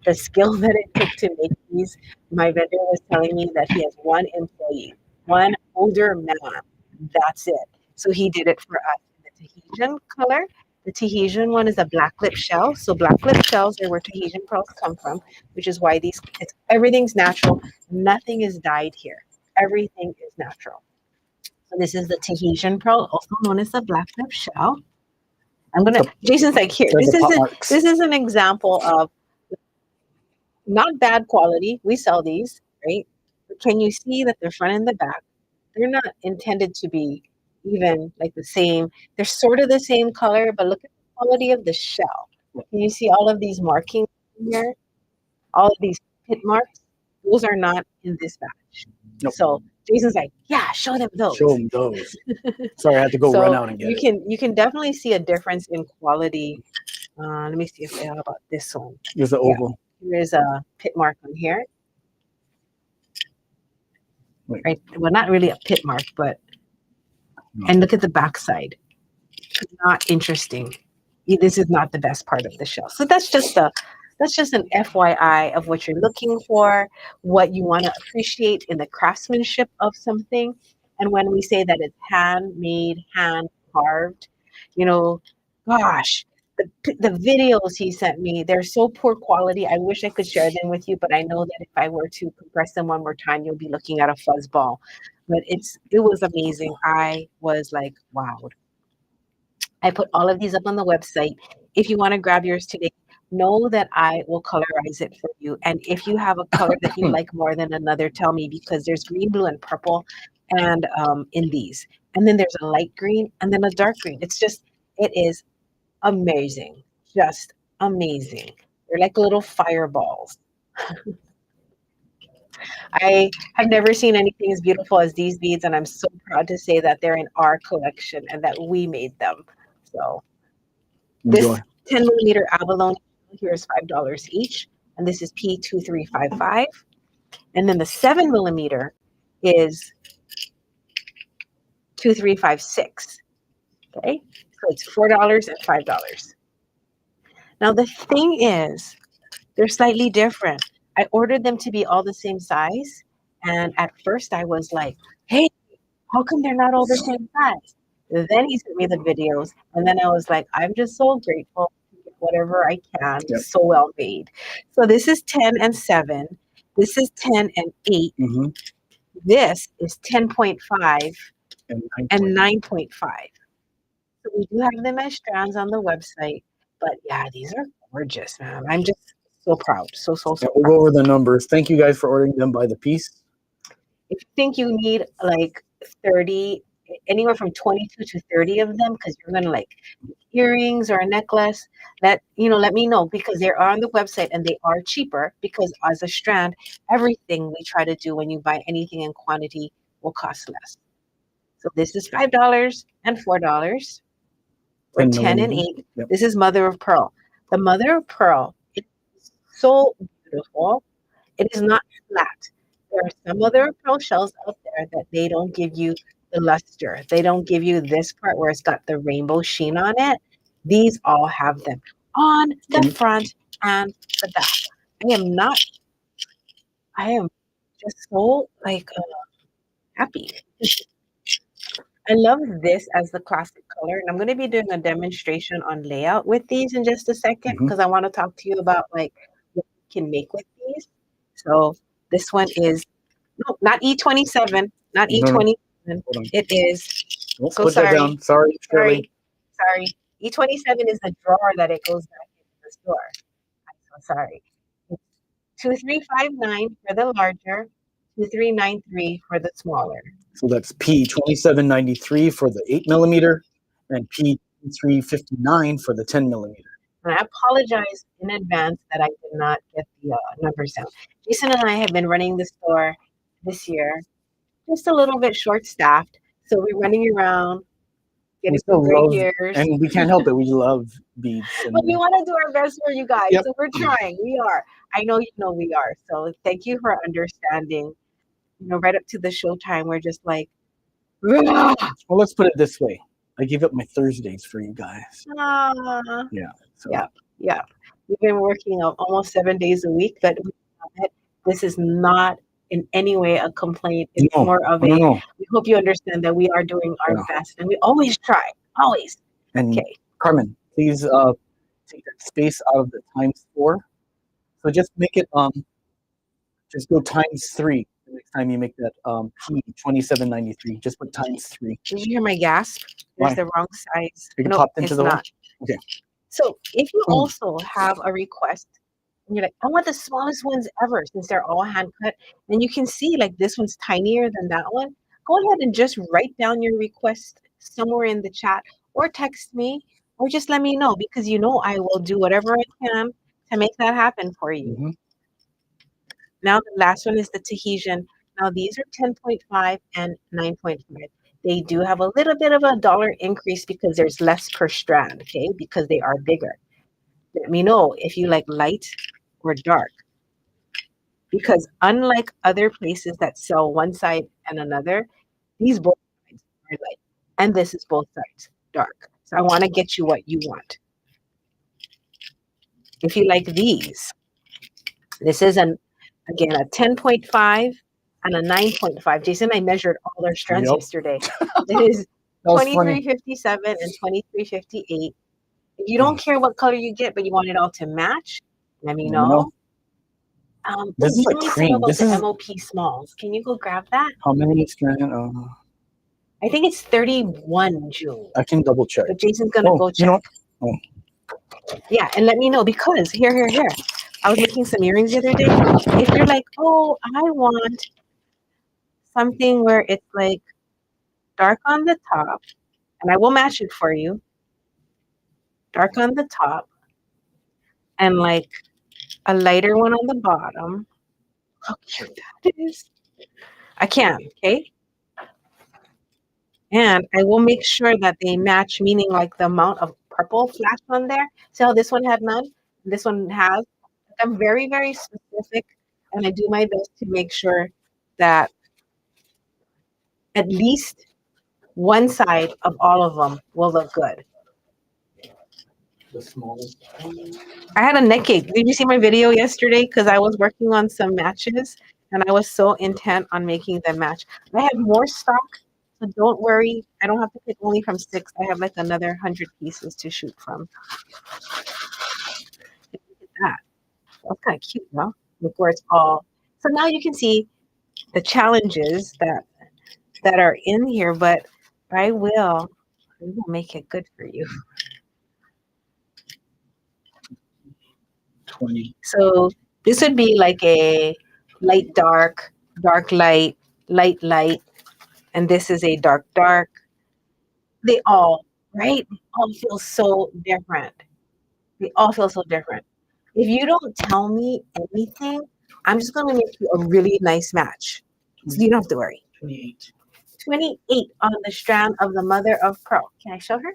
The skill that it took to make these, my vendor was telling me that he has one employee, one older man. That's it. So he did it for us in the Tahitian color. The Tahitian one is a black lip shell. So black lip shells are where Tahitian pearls come from, which is why everything's natural. Nothing is dyed here. Everything is natural. So this is the Tahitian pearl, also known as the black lip shell. Jason's like, here, this is an example of not bad quality. We sell these, right? But can you see that the front and the back, they're not intended to be even like the same. They're sort of the same color, but look at the quality of the shell. Can you see all of these markings here? All of these pit marks? Those are not in this batch. Nope. So Jason's like, yeah, show them those. Show them those. Sorry, I had to go run out and get it. You can definitely see a difference in quality. Let me see if they have about this one. Here's the oval. There's a pit mark on here. Right. Well, not really a pit mark, but and look at the backside. Not interesting. This is not the best part of the shell. So that's just an FYI of what you're looking for, what you want to appreciate in the craftsmanship of something. And when we say that it's handmade, hand carved, gosh, the videos he sent me, they're so poor quality. I wish I could share them with you, but I know that if I were to compress them one more time, you'll be looking at a fuzz ball. But it was amazing. I was like, wowed. I put all of these up on the website. If you want to grab yours today, know that I will colorize it for you. And if you have a color that you like more than another, tell me, because there's green, blue, and purple and in these. And then there's a light green and then a dark green. It is amazing. Just amazing. They're like little fireballs. I have never seen anything as beautiful as these beads, and I'm so proud to say that they're in our collection and that we made them. So enjoy. This 10 millimeter abalone here is $5 each, and this is P2355. And then the 7 millimeter is 2356. Okay, so it's $4 and $5. Now the thing is, they're slightly different. I ordered them to be all the same size, and at first I was like, hey, how come they're not all the same size? Then he sent me the videos, and then I was like, I'm just so grateful to get whatever I can. Yep. So well made. So this is 10 and 7. This is 10 and 8. Mm-hmm. This is 10.5 and 9.5. So we do have them as strands on the website, but yeah, these are gorgeous, man. I'm just so proud. So yeah, we'll go over the numbers. Thank you guys for ordering them by the piece. If you think you need like 30, anywhere from 22 to 30 of them, because you're going to like earrings or a necklace, let me know, because they are on the website and they are cheaper, because as a strand, everything we try to do when you buy anything in quantity will cost less. So this is $5 and $4. Or 10 and 8. Yep. This is mother of pearl. The mother of pearl is so beautiful. It is not flat. There are some mother of pearl shells out there that they don't give you the luster. They don't give you this part where it's got the rainbow sheen on it. These all have them on the front and the back. I am just so happy. I love this as the classic color, and I'm going to be doing a demonstration on layout with these in just a second, because I want to talk to you about like what you can make with these. So this one is not E27, not E27. It is. So put that down. Sorry. E27 is the drawer that it goes back into the store. I'm so sorry. 2359 for the larger, 2393 for the smaller. So that's P2793 for the 8 millimeter and P359 for the 10 millimeter. And I apologize in advance that I did not get the numbers down. Jason and I have been running the store this year, just a little bit short-staffed. So we're running around, getting some great years. And we can't help it. We love beads. But we want to do our best for you guys. Yep. So we're trying. We are. I know you know we are. So thank you for understanding. You know, right up to the showtime, we're just like, well, let's put it this way. I gave up my Thursdays for you guys. Yeah. So. Yeah. We've been working almost 7 days a week, but this is not in any way a complaint. It's more of we hope you understand that we are doing our best, and we always try. Always. And Carmen, please take that space out of the ×4. So just make it just go ×3 the next time you make that P2793. Just put ×3. Did you hear my gasp? There's the wrong size. It popped into the one? Okay. So if you also have a request, and you're like, I want the smallest ones ever, since they're all hand cut, and you can see like this one's tinier than that one, go ahead and just write down your request somewhere in the chat, or text me, or just let me know, because you know I will do whatever I can to make that happen for you. Mm-hmm. Now the last one is the Tahitian. Now these are 10.5 and 9.5. They do have a little bit of a dollar increase because there's less per strand, okay? Because they are bigger. Let me know if you like light or dark. Because unlike other places that sell one side and another, these both sides are light. And this is both sides dark. So I want to get you what you want. If you like these, this is again a 10.5 and a 9.5. Jason and I measured all their strands yesterday. It is 2357 and 2358. If you don't care what color you get, but you want it all to match, let me know. This is like cream. This is MOP smalls. Can you go grab that? How many strands? I think it's 31, June. I can double check. But Jason's gonna go check. You know? Yeah, and let me know, because here. I was making some earrings the other day. If you're like, oh, I want something where it's like dark on the top, and I will match it for you. Dark on the top, and like a lighter one on the bottom. How cute that is. I can, okay? And I will make sure that they match, meaning like the amount of purple flash on there. See how this one had none? This one has. I'm very, very specific, and I do my best to make sure that at least one side of all of them will look good. The smallest. I had a neck ache. Did you see my video yesterday? Because I was working on some matches, and I was so intent on making them match. I have more stock, so don't worry. I don't have to pick only from 6. I have like another 100 pieces to shoot from. Look at that. That's kind of cute, no? Look where it's all. So now you can see the challenges that are in here, but I will make it good for you. 20. So this would be like a light, dark, dark, light, light, light, and this is a dark, dark. They all, right? They all feel so different. They all feel so different. If you don't tell me anything, I'm just going to make you a really nice match. So you don't have to worry. 28. 28 on the strand of the mother of pearl. Can I show her?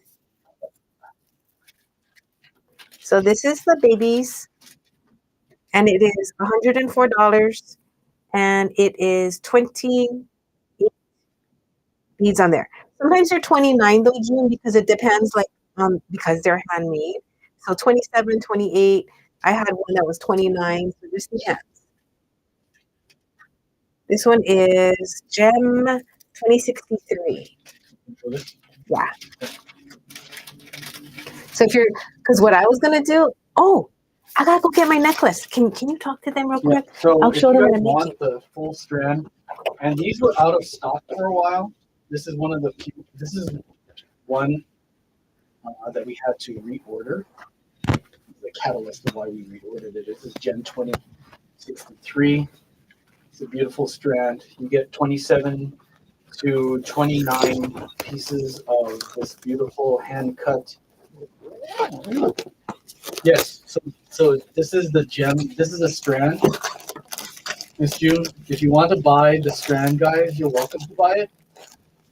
So this is the babies, and it is $104, and it is 28 beads on there. Sometimes they're 29 though, June, because it depends, like because they're handmade. So 27, 28. I had one that was 29. So this depends. This one is Gem 2063. Yeah. So if you're, because what I was gonna do, I gotta go get my necklace. Can you talk to them real quick? So I'll show them what I'm want making. the full strand, and these were out of stock for a while. This is one of the few. This is one that we had to reorder. The catalyst of why we reordered it. This is Gem 2063. It's a beautiful strand. You get 27 to 29 pieces of this beautiful hand cut Yes. So this is the gem. This is a strand. Miss June, if you want to buy the strand, guys, you're welcome to buy it.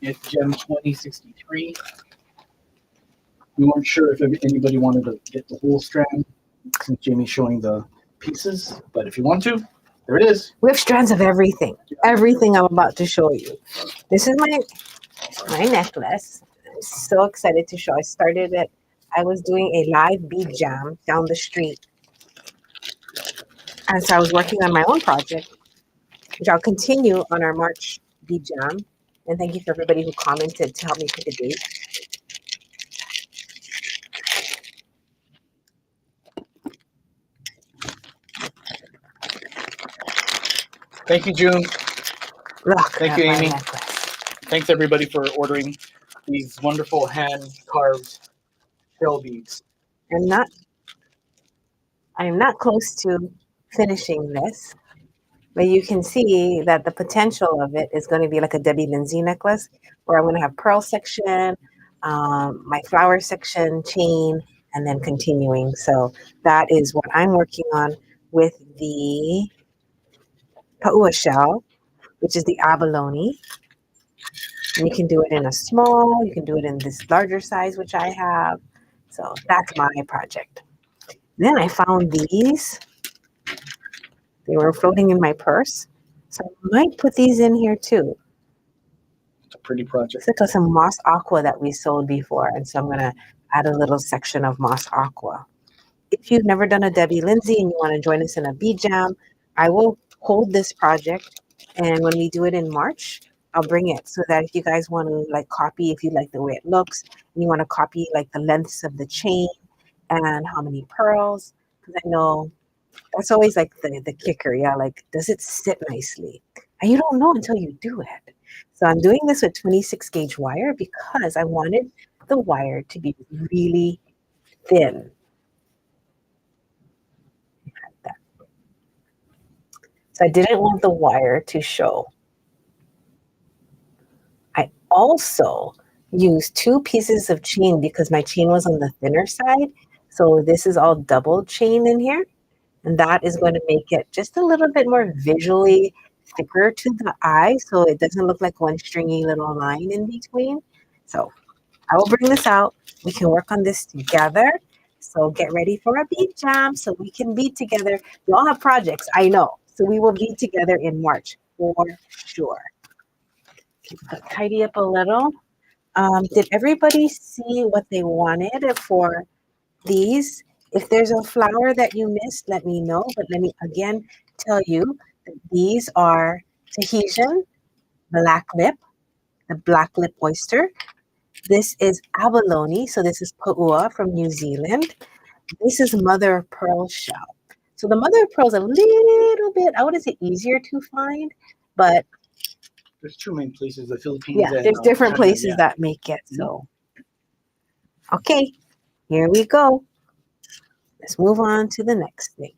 It's gem 2063. We weren't sure if anybody wanted to get the whole strand since Jamie's showing the pieces, but if you want to, there it is. We have strands of everything. Everything I'm about to show you. This is my necklace. I'm so excited to show. I started it. I was doing a live bead jam down the street. And so I was working on my own project, which I'll continue on our March bead jam. And thank you for everybody who commented to help me pick a date. Thank you, June. Look, Thank you, Amy. necklace. Thanks everybody for ordering these wonderful hand-carved shell beads. I'm not close to finishing this, but you can see that the potential of it is going to be like a Debbie Lindsay necklace, where I'm going to have pearl section, my flower section, chain, and then continuing. So that is what I'm working on with the Paua shell, which is the abalone. And you can do it in a small, you can do it in this larger size, which I have. So that's my project. Then I found these. They were floating in my purse. So I might put these in here too. It's a pretty project. It's like some moss aqua that we sold before. And so I'm going to add a little section of moss aqua. If you've never done a Debbie Lindsay and you want to join us in a bead jam, I will hold this project. And when we do it in March, I'll bring it so that if you guys want to like copy, if you like the way it looks, and you want to copy like the lengths of the chain and how many pearls, because I know that's always like the kicker. Yeah, like does it sit nicely? And you don't know until you do it. So I'm doing this with 26 gauge wire because I wanted the wire to be really thin. Like that. So I didn't want the wire to show. I also used 2 pieces of chain because my chain was on the thinner side. So this is all double chain in here. And that is going to make it just a little bit more visually thicker to the eye. So it doesn't look like one stringy little line in between. So I will bring this out. We can work on this together. So get ready for a bead jam so we can bead together. We all have projects, I know. So we will bead together in March for sure. Tidy up a little. Did everybody see what they wanted for these? If there's a flower that you missed, let me know. But let me again tell you that these are Tahitian black lip, the black lip oyster. This is abalone, so this is Paua from New Zealand. This is mother of pearl shell. So the mother of pearl is a little bit, I wouldn't say easier to find, but there's 2 main places, the Philippines. Yeah, there's different places that make it. So, okay, here we go. Let's move on to the next thing.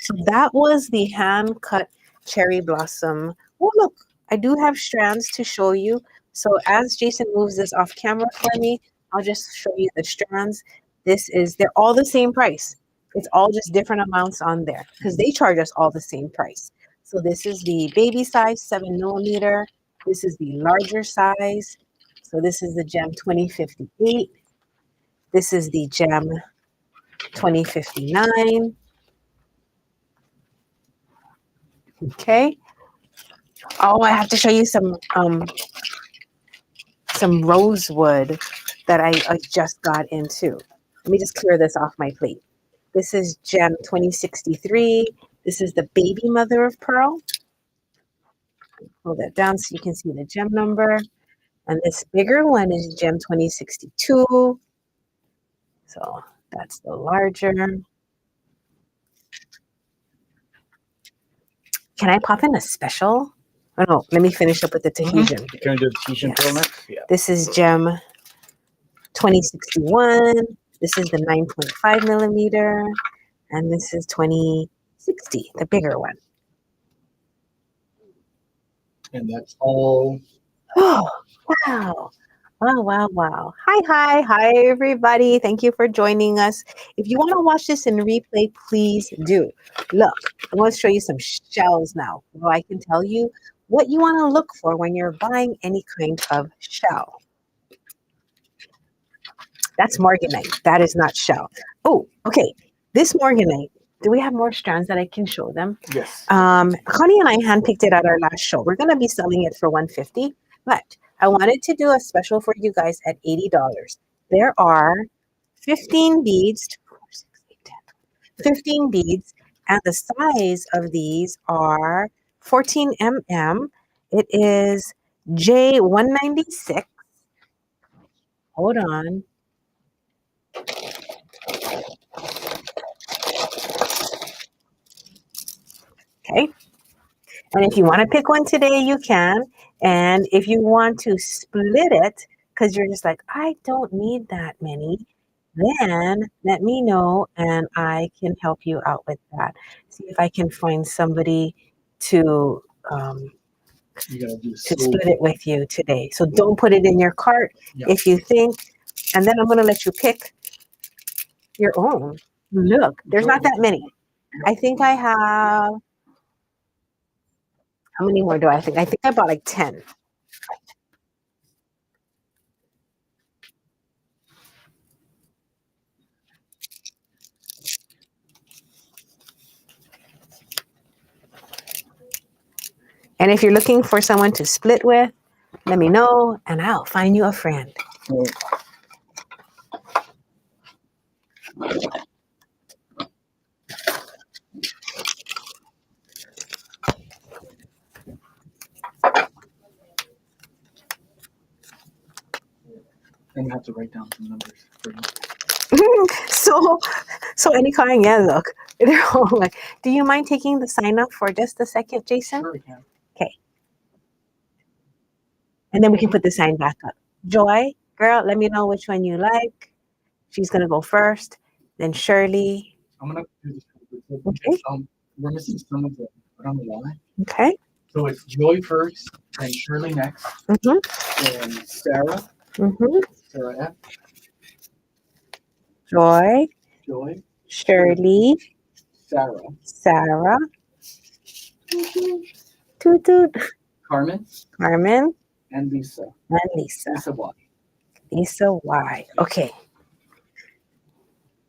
So that was the hand cut cherry blossom. Oh, look, I do have strands to show you. So as Jason moves this off camera for me, I'll just show you the strands. They're all the same price. It's all just different amounts on there because they charge us all the same price. So this is the baby size, 7 millimeter. This is the larger size. So this is the gem 2058. This is the gem 2059. Okay. Oh, I have to show you some rosewood that I just got into. Let me just clear this off my plate. This is gem 2063. This is the baby mother of pearl. Hold that down so you can see the gem number. And this bigger one is gem 2062. So that's the larger. Can I pop in a special? Oh no, let me finish up with the Tahitian. You're going to do the Tahitian pearl next? Yeah. This is gem 2061. This is the 9.5 millimeter. And this is 2060, the bigger one. And that's all. Oh, wow. Wow, wow, wow. Hi, everybody. Thank you for joining us. If you want to watch this in replay, please do. Look, I'm going to show you some shells now. Well, I can tell you what you want to look for when you're buying any kind of shell. That's Morganite. That is not shell. Oh, okay. This Morganite, do we have more strands that I can show them? Yes. Connie and I handpicked it at our last show. We're going to be selling it for $150, but I wanted to do a special for you guys at $80. There are 15 beads, 4, 6, 8, 10, 15 beads, and the size of these are 14 mm. It is J196. Hold on. Okay. And if you want to pick one today, you can. And if you want to split it, because you're just like, I don't need that many, then let me know and I can help you out with that. See if I can find somebody to split it with you today. So don't put it in your cart if you think, and then I'm going to let you pick your own. Look, there's not that many. I think I have, how many more do I think? I think I bought like 10. And if you're looking for someone to split with, let me know and I'll find you a friend. And you have to write down some numbers for you. So any kind, yeah, look. They're all like, do you mind taking the sign up for just a second, Jason? Sure, we can. Okay. And then we can put the sign back up. Joy, girl, let me know which one you like. She's going to go first. Then Shirley. I'm going to do this. Okay. We're missing some of the, I don't know why. Okay. So it's Joy first, then Shirley next, then Sarah, Sarah F. Joy, Shirley, Sarah, Toot Toot, Carmen, and Lisa. Lisa Y. Okay.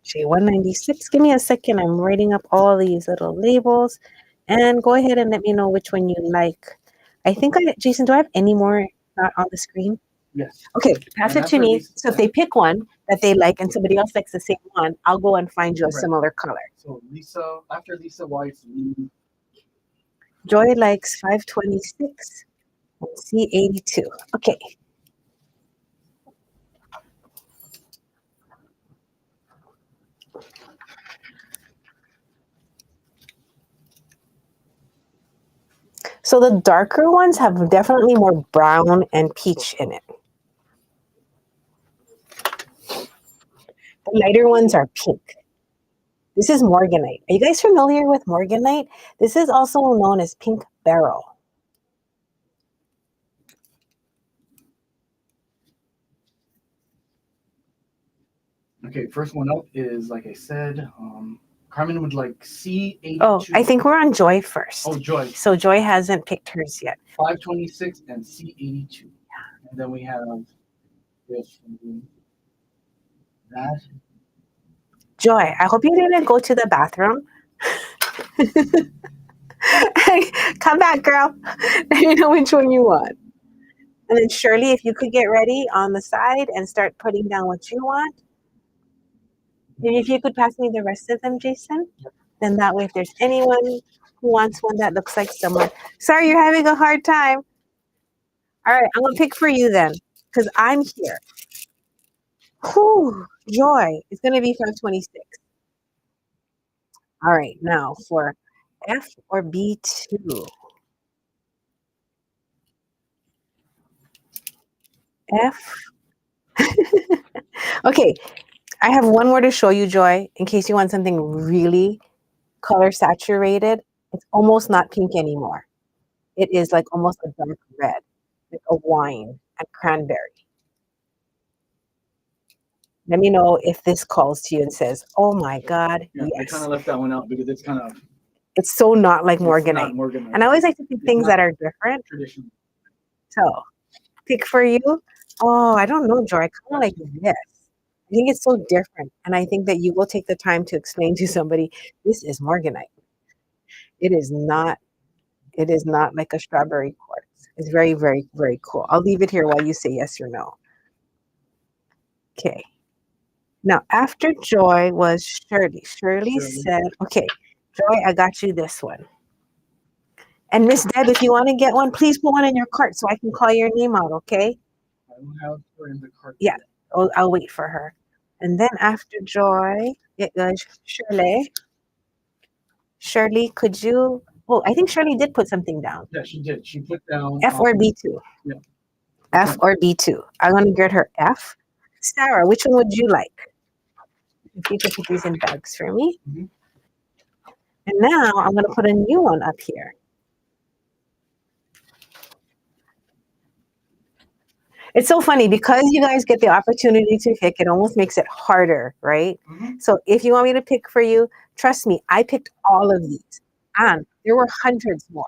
J196. Give me a second. I'm writing up all these little labels. And go ahead and let me know which one you like. I think Jason, do I have any more not on the screen? Yes. Okay, pass it to me. So if they pick one that they like and somebody else likes the same one, I'll go and find you a similar color. So Lisa, after Lisa Y, it's Lee. Joy likes 526 and C82. Okay. So the darker ones have definitely more brown and peach in it. The lighter ones are pink. This is Morganite. Are you guys familiar with Morganite? This is also known as pink beryl. Okay, first one up is, like I said, Carmen would like C82. Oh, I think we're on Joy first. Oh, Joy. So Joy hasn't picked hers yet. 526 and C82. And then we have this, that. Joy, I hope you didn't go to the bathroom. Come back, girl. Let me know which one you want. And then Shirley, if you could get ready on the side and start putting down what you want. Maybe if you could pass me the rest of them, Jason. Then that way, if there's anyone who wants one that looks like someone. Sorry, you're having a hard time. All right, I'm going to pick for you then, because I'm here. Whew, Joy. It's going to be 526. All right, now for F or B2. F. Okay, I have one more to show you, Joy, in case you want something really color saturated. It's almost not pink anymore. It is like almost a dark red, like a wine and cranberry. Let me know if this calls to you and says, "Oh my God, Yeah, I kind yes." of left that one out because it's kind of It's so not like it's not Morganite. Morganite. And I always like to pick things that are different. Traditional. So, pick for you. Oh, I don't know, Joy. I kind of like this. I think it's so different. And I think that you will take the time to explain to somebody, this is Morganite. It is not like a strawberry quartz. It's very, very, very cool. I'll leave it here while you say yes or no. Okay. Now, after Joy was Shirley. Shirley said, okay, Joy, I got you this one. And Miss Deb, if you want to get one, please put one in your cart so I can call your name out, okay? I don't have her in the cart. Yeah, I'll wait for her. And then after Joy, it was Shirley. Shirley, could you? Oh, I think Shirley did put something down. Yeah, she did. She put down F or B2. Yeah. F or B2. I'm going to get her F. Sarah, which one would you like? If you could put these in bags for me. Mm-hmm. And now I'm going to put a new one up here. It's so funny because you guys get the opportunity to pick, it almost makes it harder, right? Mm-hmm. So if you want me to pick for you, trust me, I picked all of these. And there were hundreds more,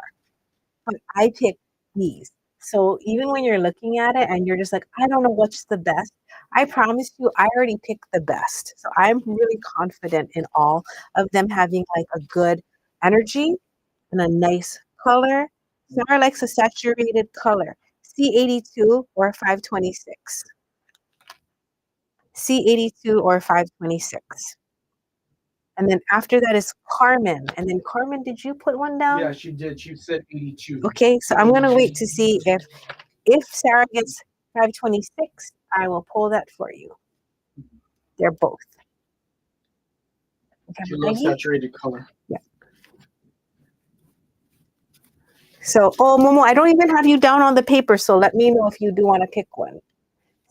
but I picked these. So even when you're looking at it and you're just like, I don't know what's the best, I promise you, I already picked the best. So I'm really confident in all of them having like a good energy and a nice color. Sarah likes a saturated color. C82 or 526. C82 or 526. And then after that is Carmen. And then Carmen, did you put one down? Yeah, she did. She said 82. Okay, so I'm going to wait to see if Sarah gets 526, I will pull that for you. They're both. Okay, She loves saturated color. Yeah. So, oh, Momo, I don't even have you down on the paper, so let me know if you do want to pick one.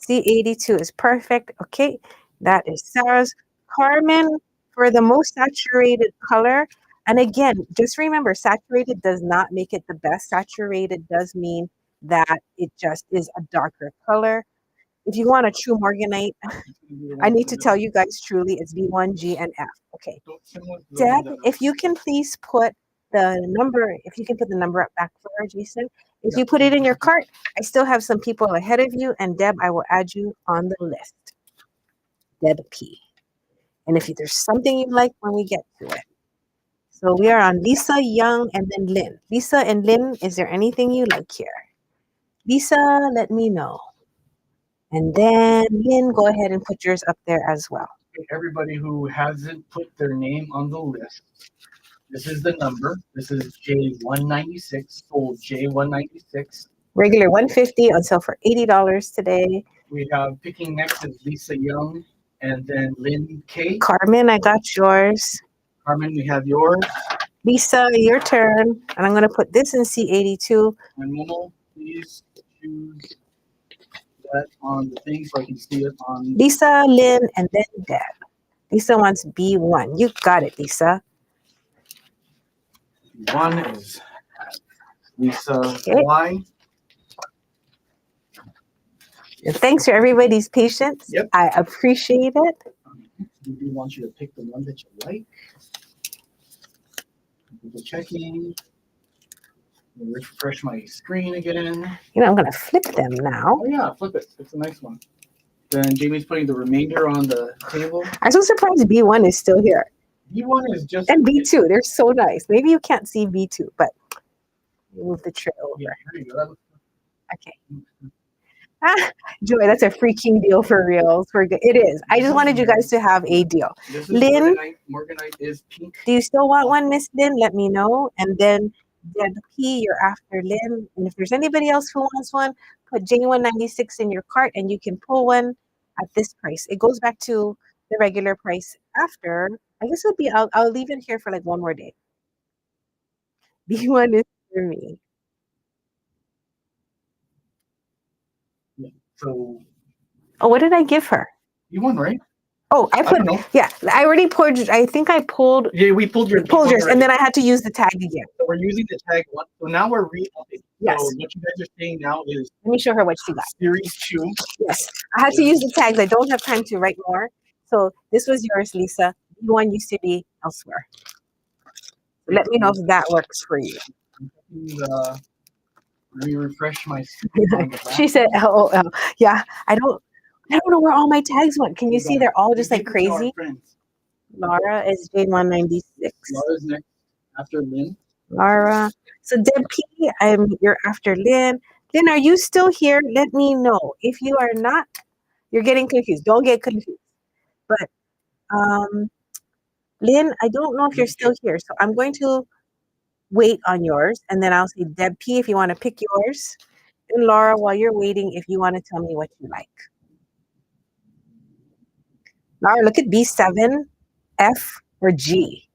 C82 is perfect. Okay, that is Sarah's. Carmen, for the most saturated color. And again, just remember, saturated does not make it the best. Saturated does mean that it just is a darker color. If you want a true Morganite, I need to tell you guys truly, it's B1, G, and F. Okay. Deb, if you can please put the number, if you can put the number up back for her, Jason. If you put it in your cart, I still have some people ahead of you, and Deb, I will add you on the list. Deb P. And if there's something you like when we get to it. So we are on Lisa, Young, and then Lynn. Lisa and Lynn, is there anything you like here? Lisa, let me know. And then Lynn, go ahead and put yours up there as well. Everybody who hasn't put their name on the list, this is the number. This is J196, sold J196. Regular $150 on sale for $80 today. We have picking next is Lisa Young and then Lynn K. Carmen, I got yours. Carmen, we have yours. Lisa, your turn. And I'm going to put this in C82. And Momo, please choose that on the thing so I can see it on. Lisa, Lynn, and then Deb. Lisa wants B1. You got it, Lisa. One is Lisa Y. And thanks for everybody's patience. Yep. I appreciate it. We do want you to pick the one that you like. Double checking. Refresh my screen again. You know, I'm going to flip them now. Oh yeah, flip it. It's a nice one. Then Jamie's putting the remainder on the table. I'm so surprised B1 is still here. B1 is just... And B2, they're so nice. Maybe you can't see B2, but move the tray over. Yeah, here you go. Okay. Joy, that's a freaking deal for reals. It is. I just wanted you guys to have a deal. This is Lynn, Morganite is pink. do you still want one, Miss Lynn? Let me know. And then Deb P, you're after Lynn. And if there's anybody else who wants one, put J196 in your cart and you can pull one at this price. It goes back to the regular price after. I guess it'll be, I'll leave it here for like one more day. B1 is for me. So. Oh, what did I give her? You won, right? Oh, I don't know. yeah, I already poured. I think I pulled Yeah, we pulled yours, and then I had to use the tag again. So we're using the tag one. So now we're re-upping. Yes. So what you guys are seeing now is Let me show her what she got. Series 2. Yes, I had to use the tags. I don't have time to write more. So this was yours, Lisa. B1 used to be elsewhere. Let me know if that works for you. Let me refresh my She said, "LOL." Yeah, I don't know where all my tags went. Can you see they're all just like crazy? Laura is J196. Laura's next after Lynn. Laura. So Deb P, you're after Lynn. Lynn, are you still here? Let me know. If you are not, you're getting confused. Don't get confused. But Lynn, I don't know if you're still here. So I'm going to wait on yours. And then I'll say Deb P if you want to pick yours. And Laura, while you're waiting, if you want to tell me what you like. Laura, look at B7, F, or G.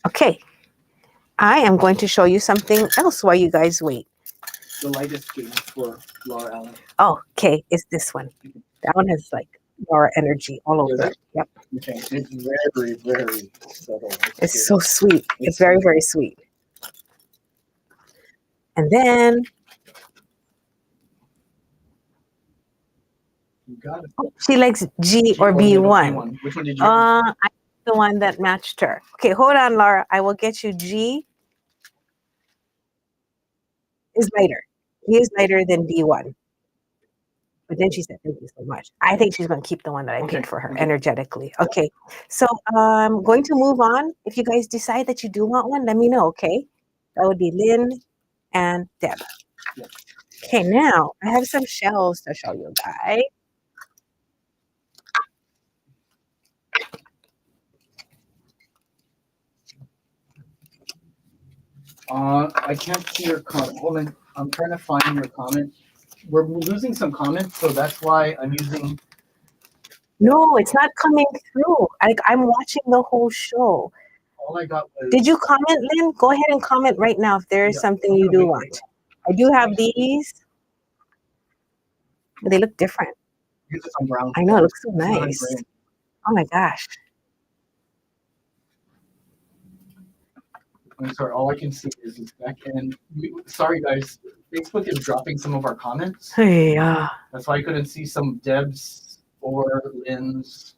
Okay. I am going to show you something else while you guys wait. The lightest shade for Laura Allen. Oh, okay. It's this one. That one has like Laura energy all over it. Yep. Okay. It's very, very subtle. It's so sweet. It's very, very sweet. And then you got it. She likes G or B1. Which one did you? I'm the one that matched her. Okay, hold on, Laura. I will get you G. Is lighter. He is lighter than B1. But then she said, thank you so much. I think she's going to keep the one that I picked for her energetically. Okay, so I'm going to move on. If you guys decide that you do want one, let me know, okay? That would be Lynn and Deb. Yeah. Okay, now I have some shells to show you guys. I can't see your comment. Hold on. I'm trying to find your comment. We're losing some comments, so that's why I'm using. No, it's not coming through. I'm watching the whole show. All I got was. Did you comment, Lynn? Go ahead and comment right now if there is something you do want. I do have these, but they look different. I know, it looks so nice. Oh my gosh. I'm sorry, all I can see is this back end. Sorry, guys. Facebook is dropping some of our comments. Hey, That's why I couldn't see some Deb's or Lynn's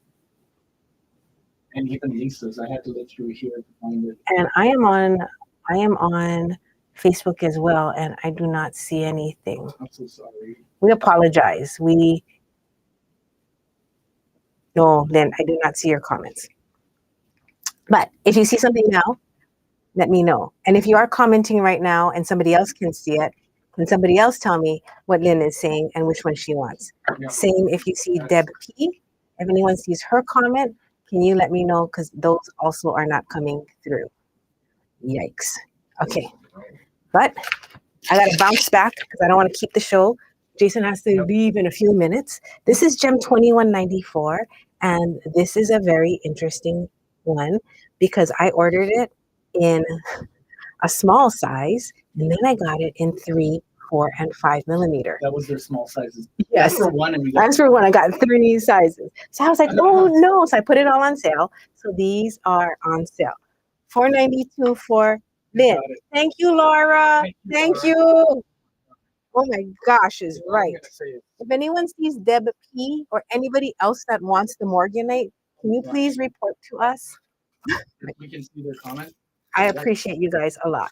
and even Lisa's. I had to look through here to find it. And I am on Facebook as well, and I do not see anything. I'm so sorry. We apologize. No, Lynn, I do not see your comments. But if you see something now, let me know. And if you are commenting right now and somebody else can see it, can somebody else tell me what Lynn is saying and which one she wants? Yeah. Same if you see Deb P. If anyone sees her comment, can you let me know? Because those also are not coming through. Yikes. Okay. But I got to bounce back because I don't want to keep the show. Jason has to leave in a few minutes. This is Gem 2194, and this is a very interesting one because I ordered it in a small size, and then I got it in 3, 4, and 5 millimeter. That was their small sizes. Yes. That's for one, and That's for one. I got 3 sizes. So I was like, oh no. So I put it all on sale. So these are on sale. $4.92 for Lynn. Thank you, Laura. Thank you. Oh my gosh, is right. If anyone sees Deb P or anybody else that wants the Morganite, can you please report to us? We can see their comment. I appreciate you guys a lot.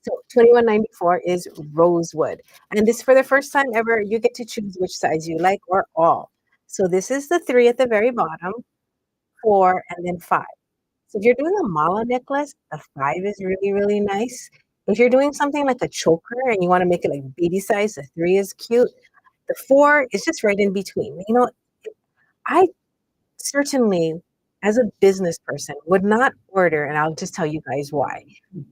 So 2194 is Rosewood. And this, for the first time ever, you get to choose which size you like or all. So this is the 3 at the very bottom, 4, and then 5. So if you're doing a mala necklace, the 5 is really, really nice. If you're doing something like a choker and you want to make it like baby size, the 3 is cute. The 4 is just right in between. You know, I certainly, as a business person, would not order, and I'll just tell you guys why,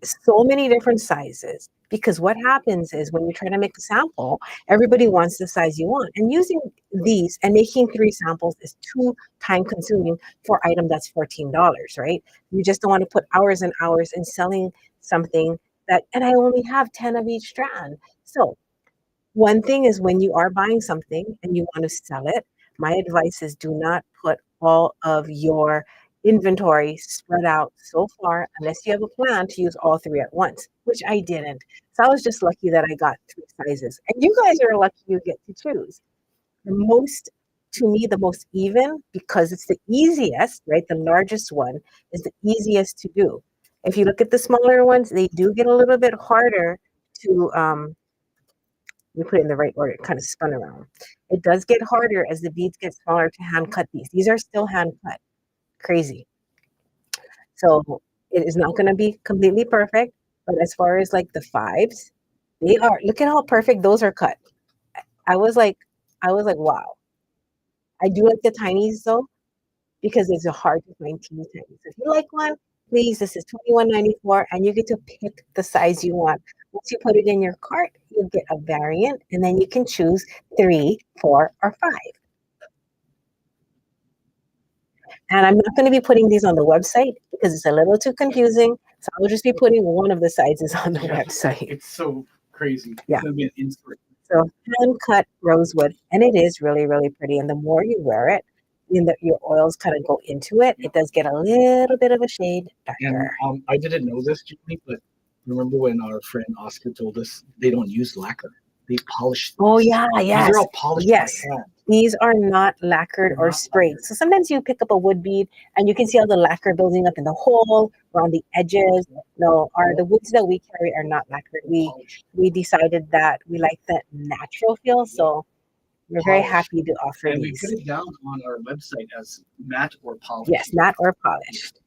so many different sizes. Because what happens is when you try to make a sample, everybody wants the size you want. And using these and making 3 samples is too time consuming for an item that's $14, right? You just don't want to put hours and hours in selling something and I only have 10 of each strand. So one thing is when you are buying something and you want to sell it, my advice is do not put all of your inventory spread out so far unless you have a plan to use all three at once, which I didn't. So I was just lucky that I got three sizes. And you guys are lucky you get to choose. To me, the most even, because it's the easiest, right? The largest one is the easiest to do. If you look at the smaller ones, they do get a little bit harder to we put it in the right order, it kind of spun around. It does get harder as the beads get smaller to hand cut these. These are still hand cut. Crazy. So it is not going to be completely perfect, but as far as like the fives, they are, look at how perfect those are cut. I was like, wow. I do like the tinies though, because it's hard to find teeny tiny. So if you like one, please, this is $21.94 and you get to pick the size you want. Once you put it in your cart, you get a variant and then you can choose 3, 4, or 5. And I'm not going to be putting these on the website because it's a little too confusing. So I'll just be putting one of the sizes on the website. It's so crazy. Yeah. It's going to be an insert. So hand cut rosewood, and it is really, really pretty. And the more you wear it, your oils kind of go into it. It does get a little bit of a shade darker. And I didn't know this, Julie, but remember when our friend Oscar told us they don't use lacquer? They polish. Oh yeah, yes. These are all polished. Yes. by hand. These are not lacquered or sprayed. So sometimes you pick up a wood bead and you can see all the lacquer building up in the hole or on the edges. No, the woods that we carry are not lacquered. We decided that we like that natural feel, so we're very happy to offer and these. We put it down on our website as matte or polished. Yes, matte or polished.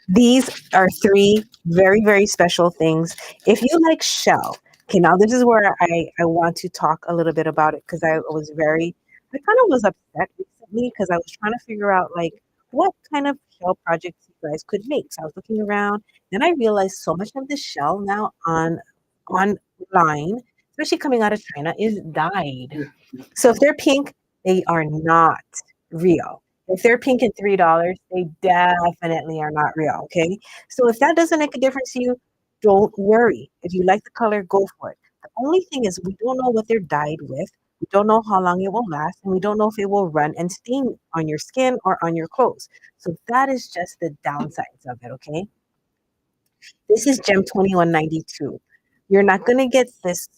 These are 3 very, very special things. If you like shell, okay, now this is where I want to talk a little bit about it because I kind of was upset recently because I was trying to figure out like what kind of shell projects you guys could make. So I was looking around, then I realized so much of the shell now online, especially coming out of China, is dyed. So if they're pink, they are not real. If they're pink at $3, they definitely are not real, okay? So if that doesn't make a difference to you, don't worry. If you like the color, go for it. The only thing is we don't know what they're dyed with. We don't know how long it will last, and we don't know if it will run and stain on your skin or on your clothes. So that is just the downsides of it, okay? This is Gem 2192. You're not going to get this.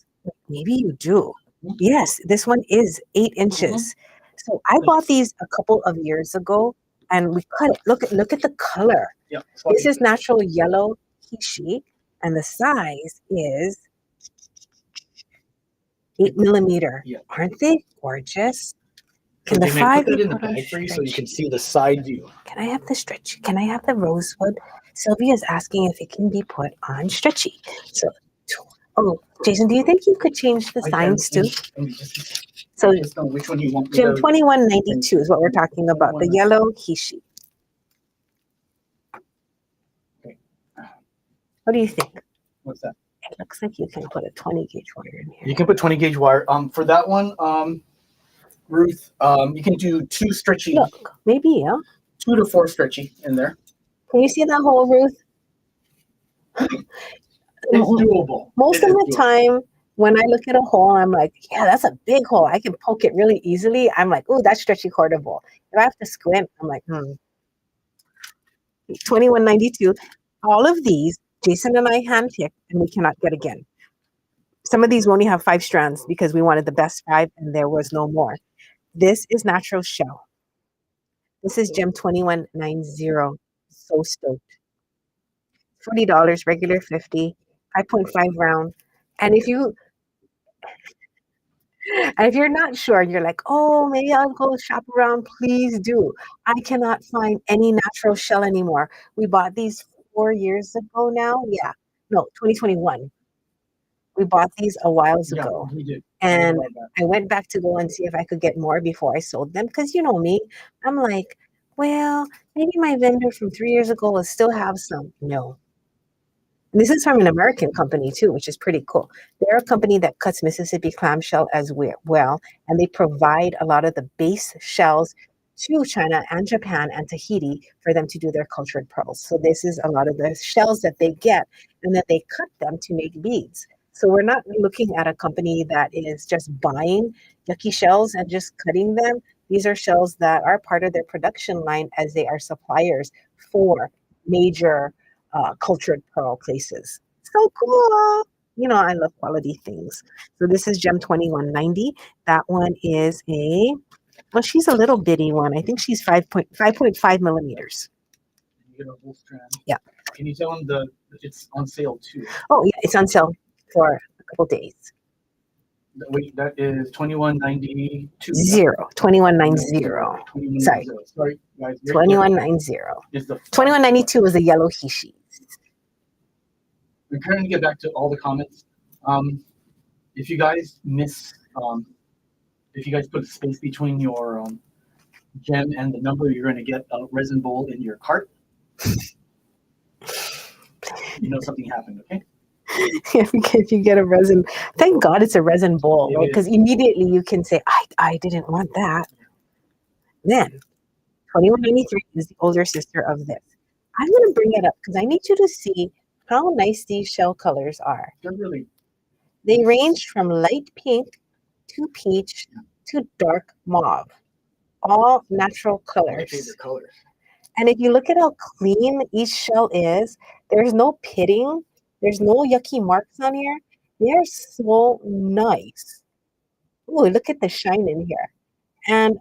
Maybe you do. Yes, this one is 8 inches. So I bought these a couple of years ago, and we cut it. Look at the color. Yeah, this is natural yellow kishi, and the size is 8 millimeter. Yeah. Aren't they gorgeous? Can the 5 put that in the bag for you so you can see the side view? Can I have the stretchy? Can I have the rosewood? Sylvia is asking if it can be put on stretchy. So, Jason, do you think you could change the signs too? So which one you want? Gem 2192 is what we're talking about. The yellow kishi. Okay. What do you think? What's that? It looks like you can put a 20 gauge wire in here. You can put 20 gauge wire. For that one, Ruth, you can do 2 stretchy. Look, maybe, 2 to 4 stretchy in there. Can you see that hole, Ruth? It's doable. Most of the time, when I look at a hole, I'm like, yeah, that's a big hole. I can poke it really easily. I'm like, oh, that's stretchy cordable. If I have to squint, I'm like, 2192. All of these, Jason and I handpicked, and we cannot get again. Some of these only have 5 strands because we wanted the best 5, and there was no more. This is natural shell. This is Gem 2190. So stoked. $40, regular $50, 5.5 round. And if you're not sure, you're like, oh, maybe I'll go shop around, please do. I cannot find any natural shell anymore. We bought these 4 years ago now. Yeah. No, 2021. We bought these a while ago. We did. And I went back to go and see if I could get more before I sold them. Because you know me, I'm like, well, maybe my vendor from 3 years ago will still have some. No. This is from an American company too, which is pretty cool. They're a company that cuts Mississippi clamshell as well, and they provide a lot of the base shells to China and Japan and Tahiti for them to do their cultured pearls. So this is a lot of the shells that they get, and then they cut them to make beads. So we're not looking at a company that is just buying yucky shells and just cutting them. These are shells that are part of their production line as they are suppliers for major cultured pearl places. So cool. You know, I love quality things. So this is Gem 2190. That one is well, she's a little bitty one. I think she's 5.5 millimeters. You get a whole strand. Yeah. Can you tell them it's on sale too? Oh, yeah, it's on sale for a couple days. Wait, that is 2192. 2190. Sorry. Sorry, guys. 2190. Is the 2192 was the yellow hishi. We're trying to get back to all the comments. If you guys if you guys put a space between your gem and the number, you're going to get a resin bowl in your cart. You know something happened, okay? If you get a resin, thank God it's a resin bowl, right? Because immediately you can say, I didn't want that. Then 2193 is the older sister of this. I'm going to bring it up because I need you to see how nice these shell colors are. They range from light pink to peach to dark mauve. All natural colors. My favorite colors. And if you look at how clean each shell is, there's no pitting. There's no yucky marks on here. They're so nice. Ooh, look at the shine in here. And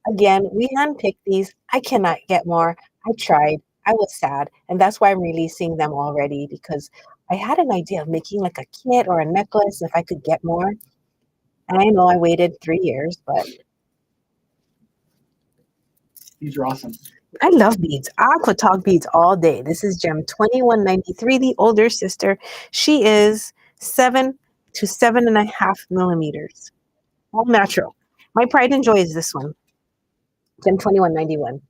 again, we handpicked these. I cannot get more. I tried. I was sad. And that's why I'm releasing them already, because I had an idea of making like a kit or a necklace if I could get more. And I know I waited 3 years, but these are awesome. I love beads. Aqua talk beads all day. This is Gem 2193, the older sister. She is 7 to 7.5 millimeters. All natural. My pride and joy is this one. Gem 2191.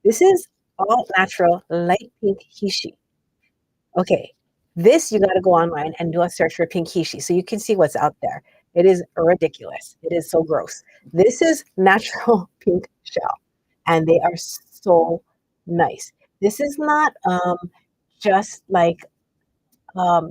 This is all natural, light pink hishi. Okay. This, you got to go online and do a search for pink hishi so you can see what's out there. It is ridiculous. It is so gross. This is natural pink shell, and they are so nice. This is not just like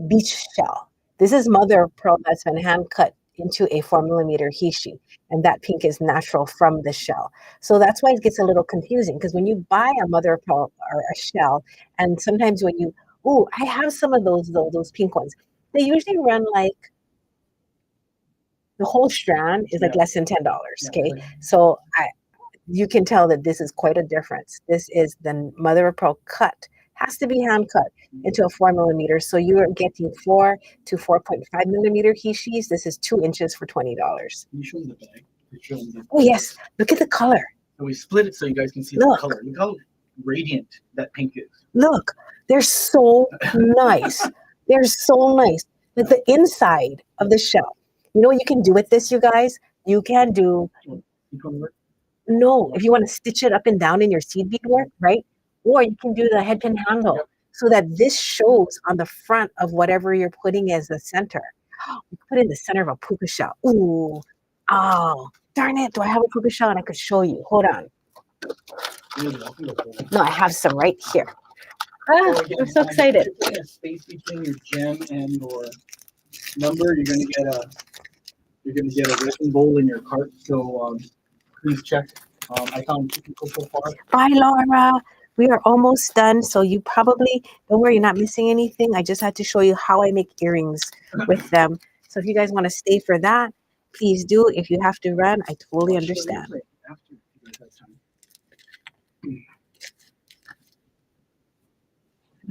beach shell. This is mother of pearl that's been hand cut into a 4 millimeter hishi, and that pink is natural from the shell. So that's why it gets a little confusing, because when you buy a mother of pearl or a shell, and sometimes when you, I have some of those pink ones. They usually run like, the whole strand is like less than $10, okay? So you can tell that this is quite a difference. This is the mother of pearl cut. Has to be hand cut into a 4 millimeter. So you're getting 4 to 4.5 millimeter hishis. This is 2 inches for $20. You show them the bag. Oh yes, look at the color. So we split it so you guys can see the color. Look how radiant that pink is. Look, they're so nice. They're so nice. Like the inside of the shell. You know what you can do with this, you guys? You can do, no, if you want to stitch it up and down in your seed bead work, right? Or you can do the head pin handle so that this shows on the front of whatever you're putting as the center. You put it in the center of a puka shell. Ooh, oh, darn it. Do I have a puka shell? And I could show you. Hold on. No, I have some right here. I'm so excited. If you're putting a space between your gem and your number, you're gonna get a resin bowl in your cart. So please check. I found 2 people so far. Bye, Laura. We are almost done, so you probably, don't worry, you're not missing anything. I just had to show you how I make earrings with them. So if you guys want to stay for that, please do. If you have to run, I totally understand.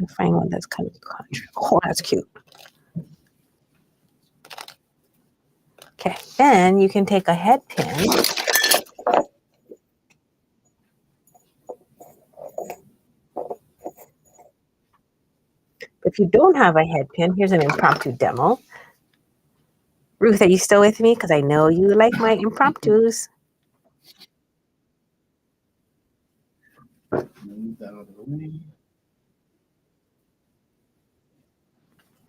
I'll find one that's kind of contrary. Oh, that's cute. Okay, then you can take a head pin. If you don't have a head pin, here's an impromptu demo. Ruth, are you still with me? Because I know you like my impromptus. Move that out of the way.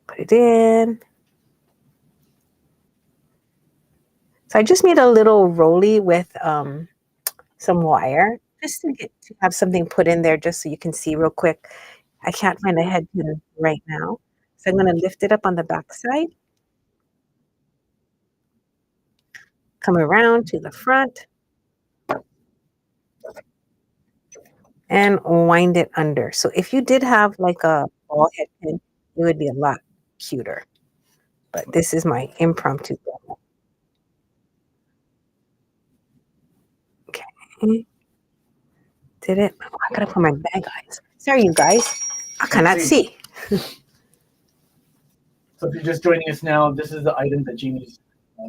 Put it in. So I just made a little rolly with some wire just to have something put in there just so you can see real quick. I can't find a head pin right now. So I'm going to lift it up on the back side. Come around to the front. And wind it under. So if you did have like a ball head pin, it would be a lot cuter. But this is my impromptu demo. Okay. Did it? Oh, I gotta put my bag eyes. Sorry, you guys. I cannot see. So if you're just joining us now, this is the item that Jamie's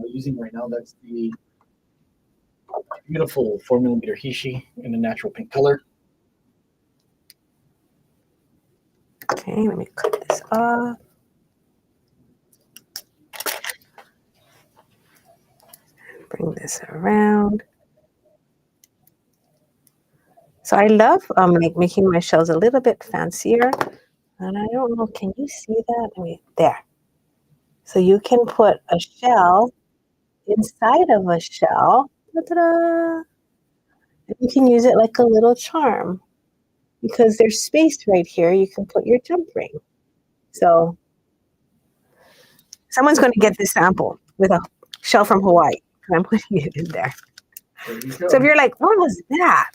using right now. That's the beautiful 4mm Hishi in a natural pink color. Okay, let me cut this off. Bring this around. So I love like making my shells a little bit fancier. And I don't know, can you see that? I mean, there. So you can put a shell inside of a shell. Ta-da! And you can use it like a little charm because there's space right here. You can put your jump ring. So someone's going to get this sample with a shell from Hawaii. And I'm putting it in there. So if you're like, what was that?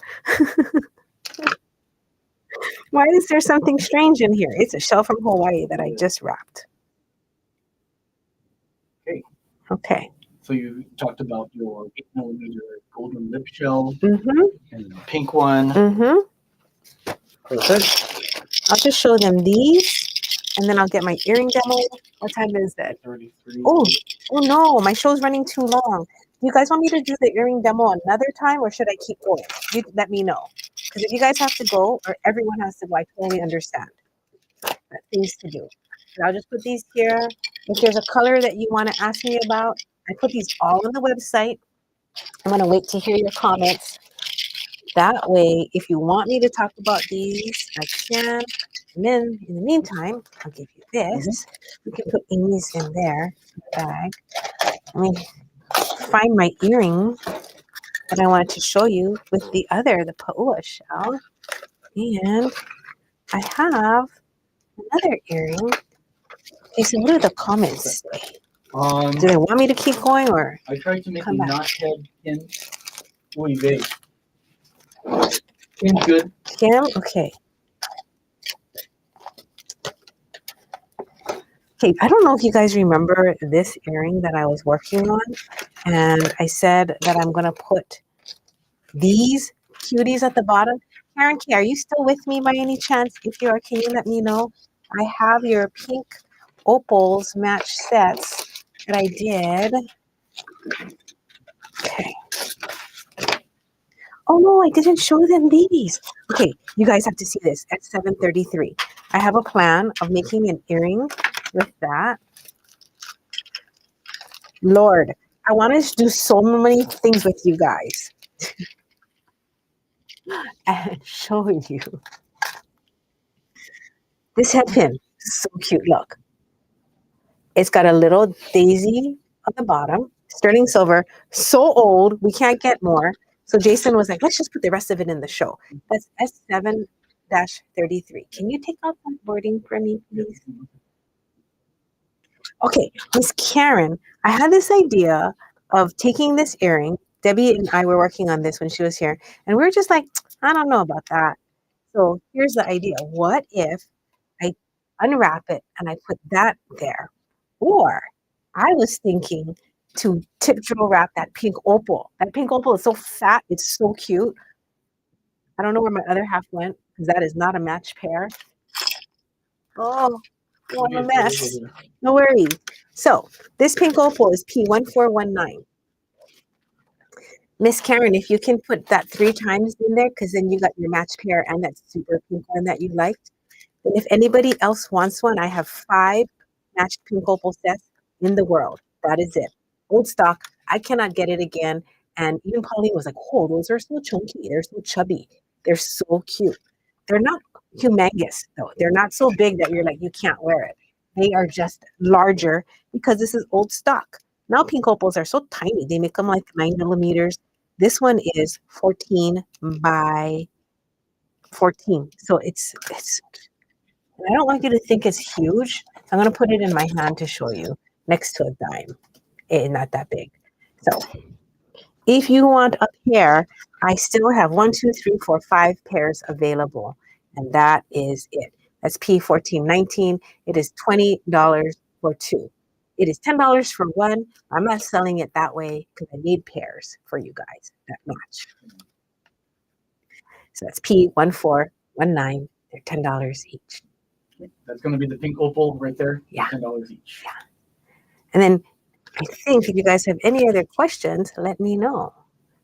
Why is there something strange in here? It's a shell from Hawaii that I just wrapped. Okay. Okay. So you talked about your 8mm golden lip shell Mm-hmm. and the pink one. Mm-hmm. Perfect. I'll just show them these, and then I'll get my earring demo. What time is it? 33. Oh no, my show's running too long. Do you guys want me to do the earring demo another time, or should I keep going? You let me know. Because if you guys have to go, or everyone has to go, I totally understand. That's things to do. So I'll just put these here. If there's a color that you want to ask me about, I put these all on the website. I'm going to wait to hear your comments. That way, if you want me to talk about these, I can. And then, in the meantime, I'll give you this. We can put these in there, in the bag. I mean, find my earring that I wanted to show you with the Paua shell. And I have another earring. Okay, so what do the comments say? Do they want me to keep going or? I tried to make a knot head pin. Uy, babe. Pin's good. Kim? Okay. Okay, I don't know if you guys remember this earring that I was working on. And I said that I'm going to put these cuties at the bottom. Karen K, are you still with me by any chance? If you are, can you let me know? I have your pink opals match sets that I did. Okay. Oh no, I didn't show them these. Okay, you guys have to see this at 7:33. I have a plan of making an earring with that. Lord, I want to do so many things with you guys. And show you. This head pin is so cute. Look. It's got a little daisy on the bottom. Sterling silver. So old, we can't get more. So Jason was like, let's just put the rest of it in the show. That's S7-33. Can you take out that wording for me, please? Okay, Miss Karen, I had this idea of taking this earring. Debbie and I were working on this when she was here. And we were just like, I don't know about that. So here's the idea. What if I unwrap it and I put that there? Or I was thinking to tip drill wrap that pink opal. That pink opal is so fat. It's so cute. I don't know where my other half went because that is not a match pair. Oh, I'm a mess. No worries. So this pink opal is P1419. Miss Karen, if you can put that 3 times in there, because then you got your match pair and that super pink one that you liked. And if anybody else wants one, I have 5 matched pink opal sets in the world. That is it. Old stock. I cannot get it again. And even Pauline was like, oh, those are so chunky. They're so chubby. They're so cute. They're not humongous, though. They're not so big that you're like, you can't wear it. They are just larger because this is old stock. Now pink opals are so tiny. They make them like 9 millimeters. This one is 14 by 14. So it's I don't want you to think it's huge. I'm going to put it in my hand to show you next to a dime. It's not that big. So if you want a pair, I still have 1, 2, 3, 4, 5 pairs available. And that is it. That's P1419. It is $20 for 2. It is $10 for 1. I'm not selling it that way because I need pairs for you guys that match. So that's P1419. They're $10 each. That's going to be the pink opal right there. Yeah. $10 each. Yeah. And then I think if you guys have any other questions, let me know.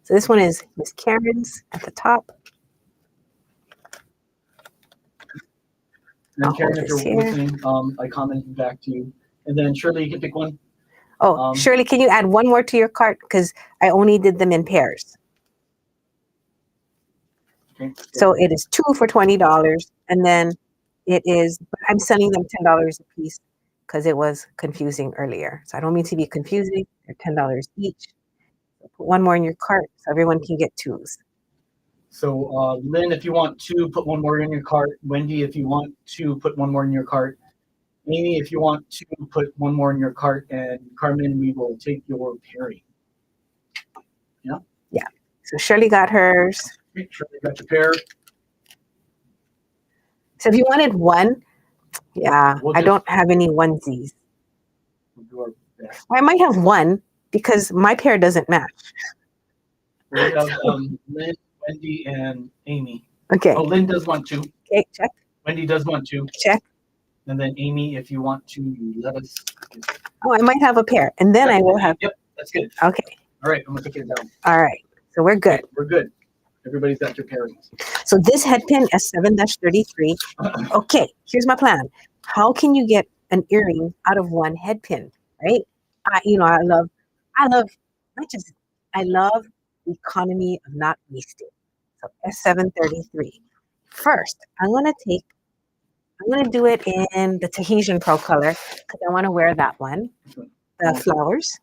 So this one is Miss Karen's at the top. And Karen, if you're listening, I commented back to you. And then Shirley, you can pick one. Oh, Shirley, can you add one more to your cart? Because I only did them in pairs. Okay. So it is 2 for $20. And then it is, I'm selling them $10 a piece because it was confusing earlier. So I don't mean to be confusing. They're $10 each. So put one more in your cart so everyone can get 2s. So Lynn, if you want to put one more in your cart. Wendy, if you want to put one more in your cart. Amy, if you want to put one more in your cart. And Carmen, we will take your pairing. Yeah? Yeah. So Shirley got hers. Shirley got your pair. So if you wanted one, yeah, I don't have any onesies. We'll do our best. I might have one because my pair doesn't match. We have Lynn, Wendy, and Amy. Okay. Oh, Lynn does want to. Okay, check. Wendy does want to. Check. And then Amy, if you want to, let us. Oh, I might have a pair. And then I will have. Yep, that's good. Okay. All right, I'm going to take it down. All right. So we're good. Okay, we're good. Everybody's got their pairings. So this head pin is 7-33. Okay, here's my plan. How can you get an earring out of one head pin, right? I love the economy of not wasting. So S733. First, I'm going to do it in the Tahitian Pro color because I want to wear that one. The flowers.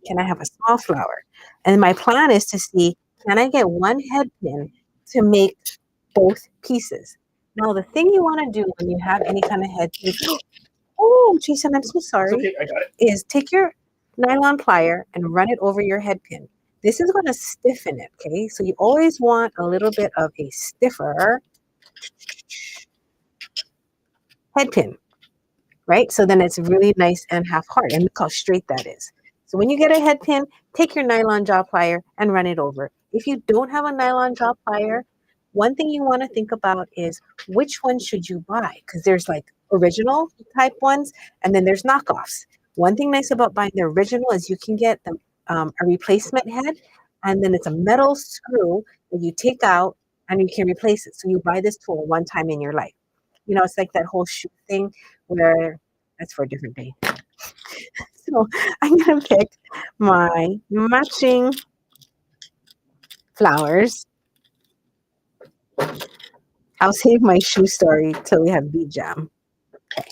Can I have a small flower? And my plan is to see, can I get one head pin to make both pieces? Now, the thing you want to do when you have any kind of head pin, oh, Jason, I'm so sorry, okay, I got it. Is take your nylon plier and run it over your head pin. This is going to stiffen it, okay? So you always want a little bit of a stiffer head pin, right? So then it's really nice and half hard. And look how straight that is. So when you get a head pin, take your nylon jaw plier and run it over. If you don't have a nylon jaw plier, one thing you want to think about is which one should you buy? Because there's like original type ones, and then there's knockoffs. One thing nice about buying the original is you can get a replacement head, and then it's a metal screw that you take out and you can replace it. So you buy this tool one time in your life. You know, it's like that whole shoe thing where that's for a different day. So I'm going to pick my matching flowers. I'll save my shoe story till we have bead jam. Okay.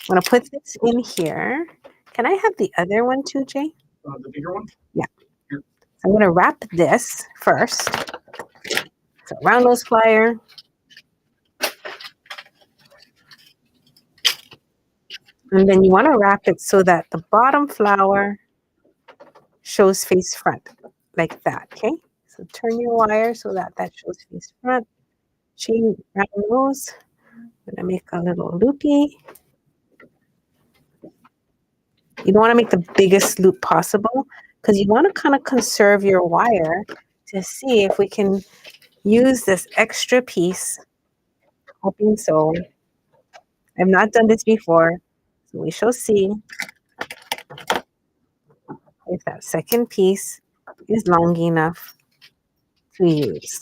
I'm going to put this in here. Can I have the other one too, Jay? The bigger one? Yeah. So I'm going to wrap this first. So round nose plier. And then you want to wrap it so that the bottom flower shows face front, like that, okay? So turn your wire so that shows face front. Chain round nose. I'm going to make a little loopy. You don't want to make the biggest loop possible because you want to kind of conserve your wire to see if we can use this extra piece. Hoping so. I've not done this before, so we shall see if that second piece is long enough to use.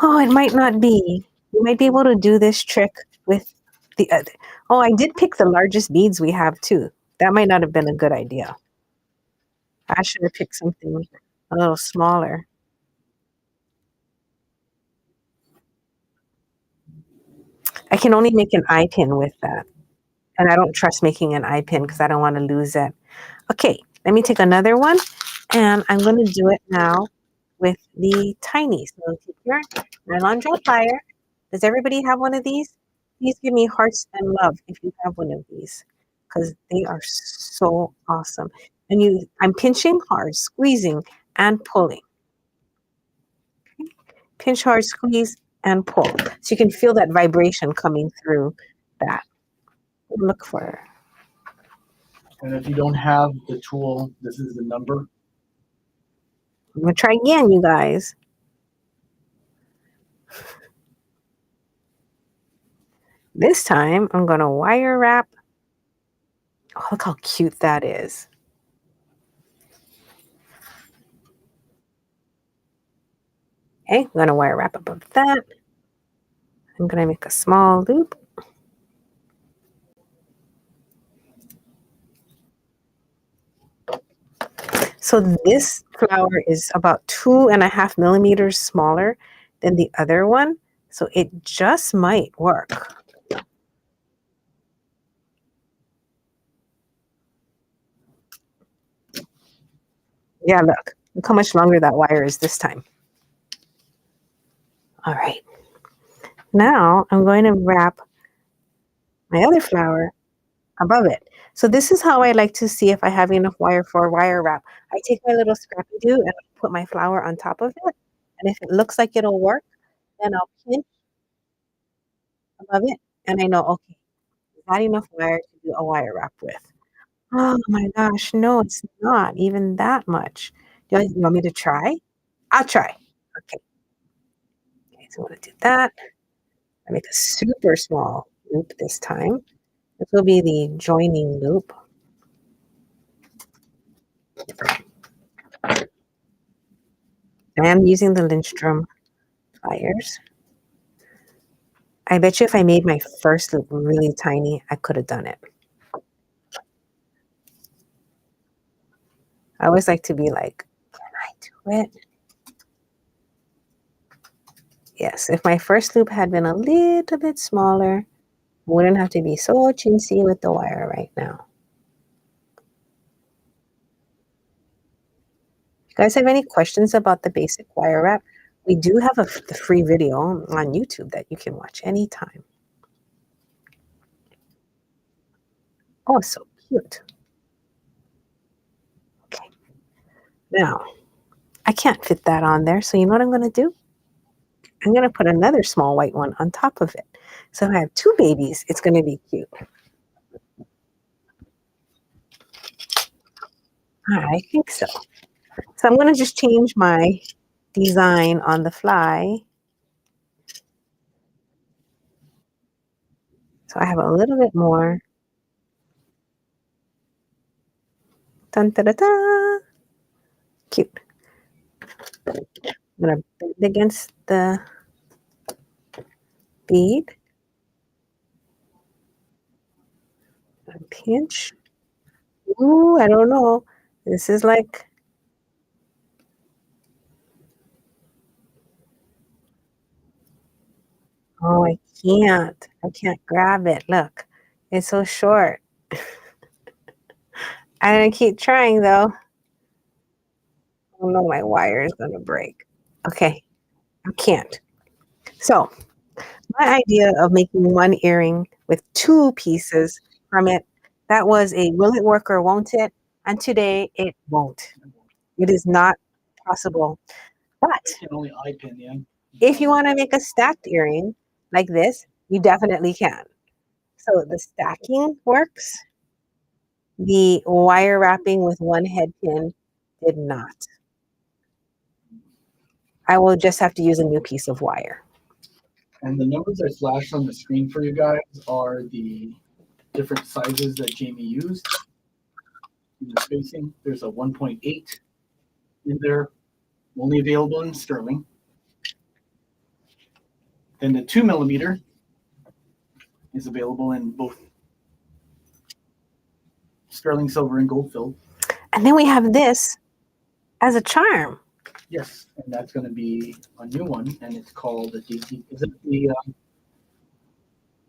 Oh, it might not be. You might be able to do this trick with the other. Oh, I did pick the largest beads we have too. That might not have been a good idea. I should have picked something a little smaller. I can only make an eye pin with that. And I don't trust making an eye pin because I don't want to lose it. Okay, Let me take another one, and I'm going to do it now with the tiny. So take your nylon gel plier. Does everybody have one of these? Please give me hearts and love if you have one of these, because they are so awesome. And I'm pinching hard, squeezing, and pulling. Okay. Pinch hard, squeeze, and pull. So you can feel that vibration coming through that. Look for her. And if you don't have the tool, this is the number. I'm going to try again, you guys. This time, I'm going to wire wrap. Oh, look how cute that is. Okay, I'm going to wire wrap above that. I'm going to make a small loop. So this flower is about 2.5 millimeters smaller than the other one. So it just might work. Yeah, look how much longer that wire is this time. All right. Now I'm going to wrap my other flower above it. So this is how I like to see if I have enough wire for a wire wrap. I take my little scrappy doo and I put my flower on top of it. And if it looks like it'll work, then I'll pinch above it. And I know, okay, not enough wire to do a wire wrap with. Oh my gosh, no, it's not even that much. You want me to try? I'll try. Okay. Okay, so I'm going to do that. I make a super small loop this time. This will be the joining loop. I am using the Lindstrom pliers. I bet you if I made my first loop really tiny, I could have done it. I always like to be like, can I do it? Yes, if my first loop had been a little bit smaller, I wouldn't have to be so chintzy with the wire right now. If you guys have any questions about the basic wire wrap, we do have the free video on YouTube that you can watch anytime. Oh, so cute. Okay. Now, I can't fit that on there, so you know what I'm going to do? I'm going to put another small white one on top of it. So if I have two babies, it's going to be cute. I think so. So I'm going to just change my design on the fly. So I have a little bit more. Dun, da, da, da. Cute. I'm going to bend against the bead. Pinch. Ooh, I don't know. This is like, oh, I can't. I can't grab it. Look, it's so short. I'm going to keep trying though. Oh no, my wire is going to break. Okay, I can't. So my idea of making one earring with two pieces from it, that was a will it work or won't it? And today it won't. It is not possible. But You can only eye pin, yeah. if you want to make a stacked earring like this, you definitely can. So the stacking works. The wire wrapping with one head pin did not. I will just have to use a new piece of wire. And the numbers I flashed on the screen for you guys are the different sizes that Jamie used in the spacing. There's a 1.8 in there, only available in sterling. Then the 2 millimeter is available in both sterling silver and gold filled. And then we have this as a charm. Yes, and that's going to be a new one, and it's called the DT. Is it the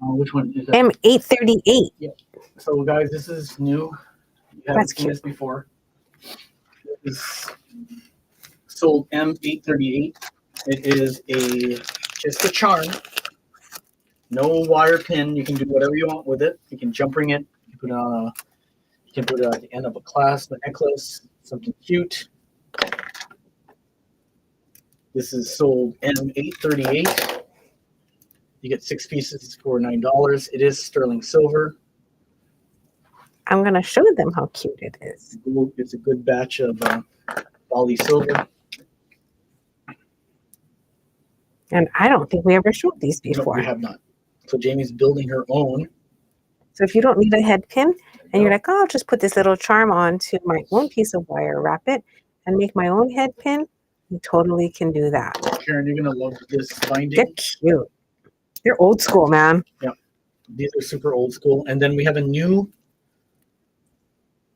which one is it? M838. Yeah. So guys, this is new. You haven't seen this before. It's sold M838. It is just a charm. No wire pin. You can do whatever you want with it. You can jump ring it. You can put it at the end of a clasp, a necklace, something cute. This is sold M838. You get 6 pieces for $9. It is sterling silver. I'm going to show them how cute it is. It's a good batch of Bali silver. And I don't think we ever showed these before. No, we have not. So Jamie's building her own. So if you don't need a head pin and you're like, oh, I'll just put this little charm onto my own piece of wire, wrap it, and make my own head pin, you totally can do that. Karen, you're going to love this binding. They're cute. They're old school, man. Yeah. These are super old school. And then we have a new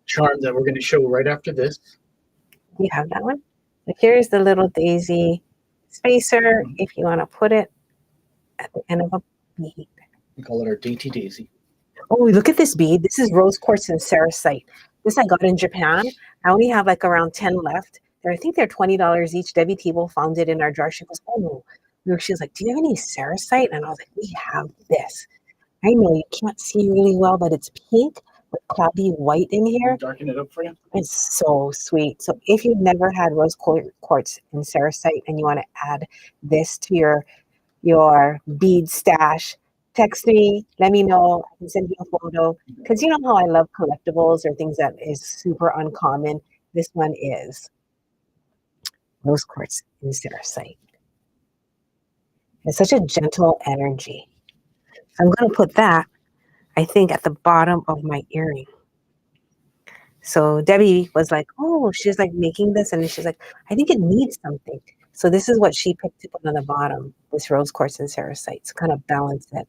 charm that we're going to show right after this. You have that one? So here's the little daisy spacer if you want to put it at the end of a bead. We call it our dainty daisy. Oh, look at this bead. This is rose quartz and cerussite. This I got in Japan. I only have like around 10 left. I think they're $20 each. Debbie Table found it in our jar. She goes, oh, no. She was like, do you have any cerussite? And I was like, we have this. I know you can't see really well, but it's pink with cloudy white in here. Darken it up for you. It's so sweet. So if you've never had rose quartz and cerussite and you want to add this to your bead stash, text me, let me know. I can send you a photo. Because you know how I love collectibles or things that is super uncommon. This one is rose quartz and cerussite. It's such a gentle energy. So I'm going to put that, I think, at the bottom of my earring. So Debbie was like, oh, she's like making this. And she's like, I think it needs something. So this is what she picked to put on the bottom, this rose quartz and cerussite, to kind of balance it.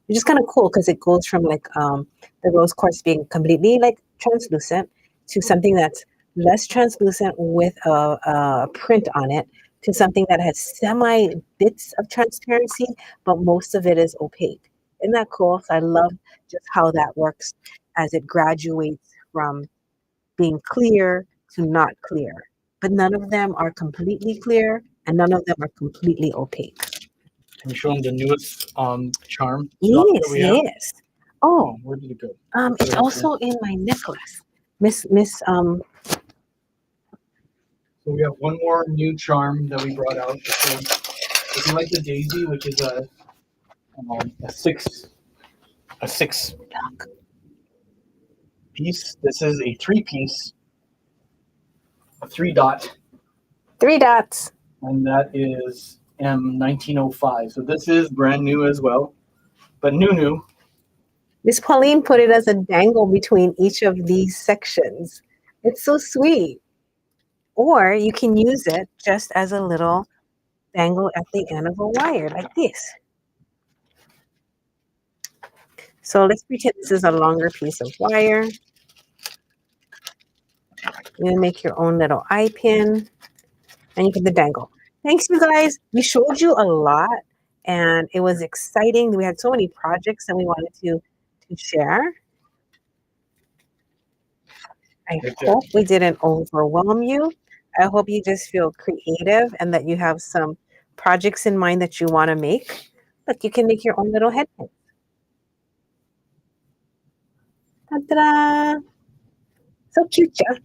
Which is kind of cool because it goes from like the rose quartz being completely like translucent to something that's less translucent with a print on it to something that has semi bits of transparency, but most of it is opaque. Isn't that cool? So I love just how that works as it graduates from being clear to not clear. But none of them are completely clear and none of them are completely opaque. Can you show them the newest charm? Yes. Oh, where did it go? It's also in my necklace. So we have one more new charm that we brought out. So if you like the daisy, which is a six piece, this is a 3-piece, a 3-dot. 3 dots. And that is M1905. So this is brand new as well, but new. Miss Pauline put it as a dangle between each of these sections. It's so sweet. Or you can use it just as a little dangle at the end of a wire like this. So let's pretend this is a longer piece of wire. You're gonna make your own little eye pin and you get the dangle. Thanks, you guys. We showed you a lot and it was exciting. We had so many projects that we wanted to share. I hope we didn't overwhelm you. I hope you just feel creative and that you have some projects in mind that you want to make. Look, you can make your own little head pin. Ta-da! So cute, yeah?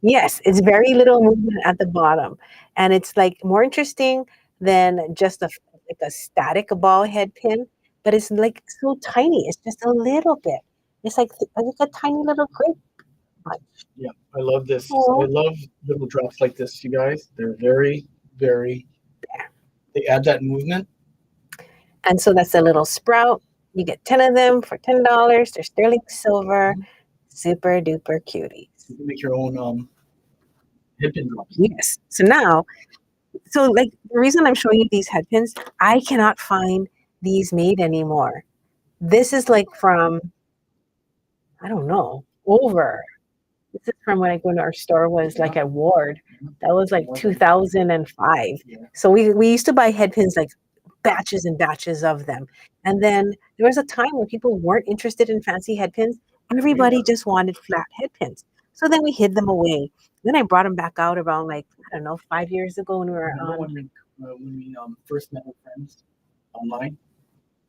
Yes, it's very little movement at the bottom. And it's like more interesting than just a static ball head pin, but it's like so tiny. It's just a little bit. It's like a tiny little grape. Yeah, I love this. I love little drops like this, you guys. They're very, very, they add that movement. And so that's a little sprout. You get 10 of them for $10. They're sterling silver. Super duper cuties. You can make your own head pin drops. Yes. So now, like the reason I'm showing you these head pins, I cannot find these made anymore. This is like from, I don't know, this is from when I go to our store was like at Ward. That was like 2005. Yeah. So we used to buy head pins like batches and batches of them. And then there was a time where people weren't interested in fancy head pins. Everybody just wanted flat head pins. So then we hid them away. Then I brought them back out around like, I don't know, 5 years ago when we were Remember on. when we first met our friends online?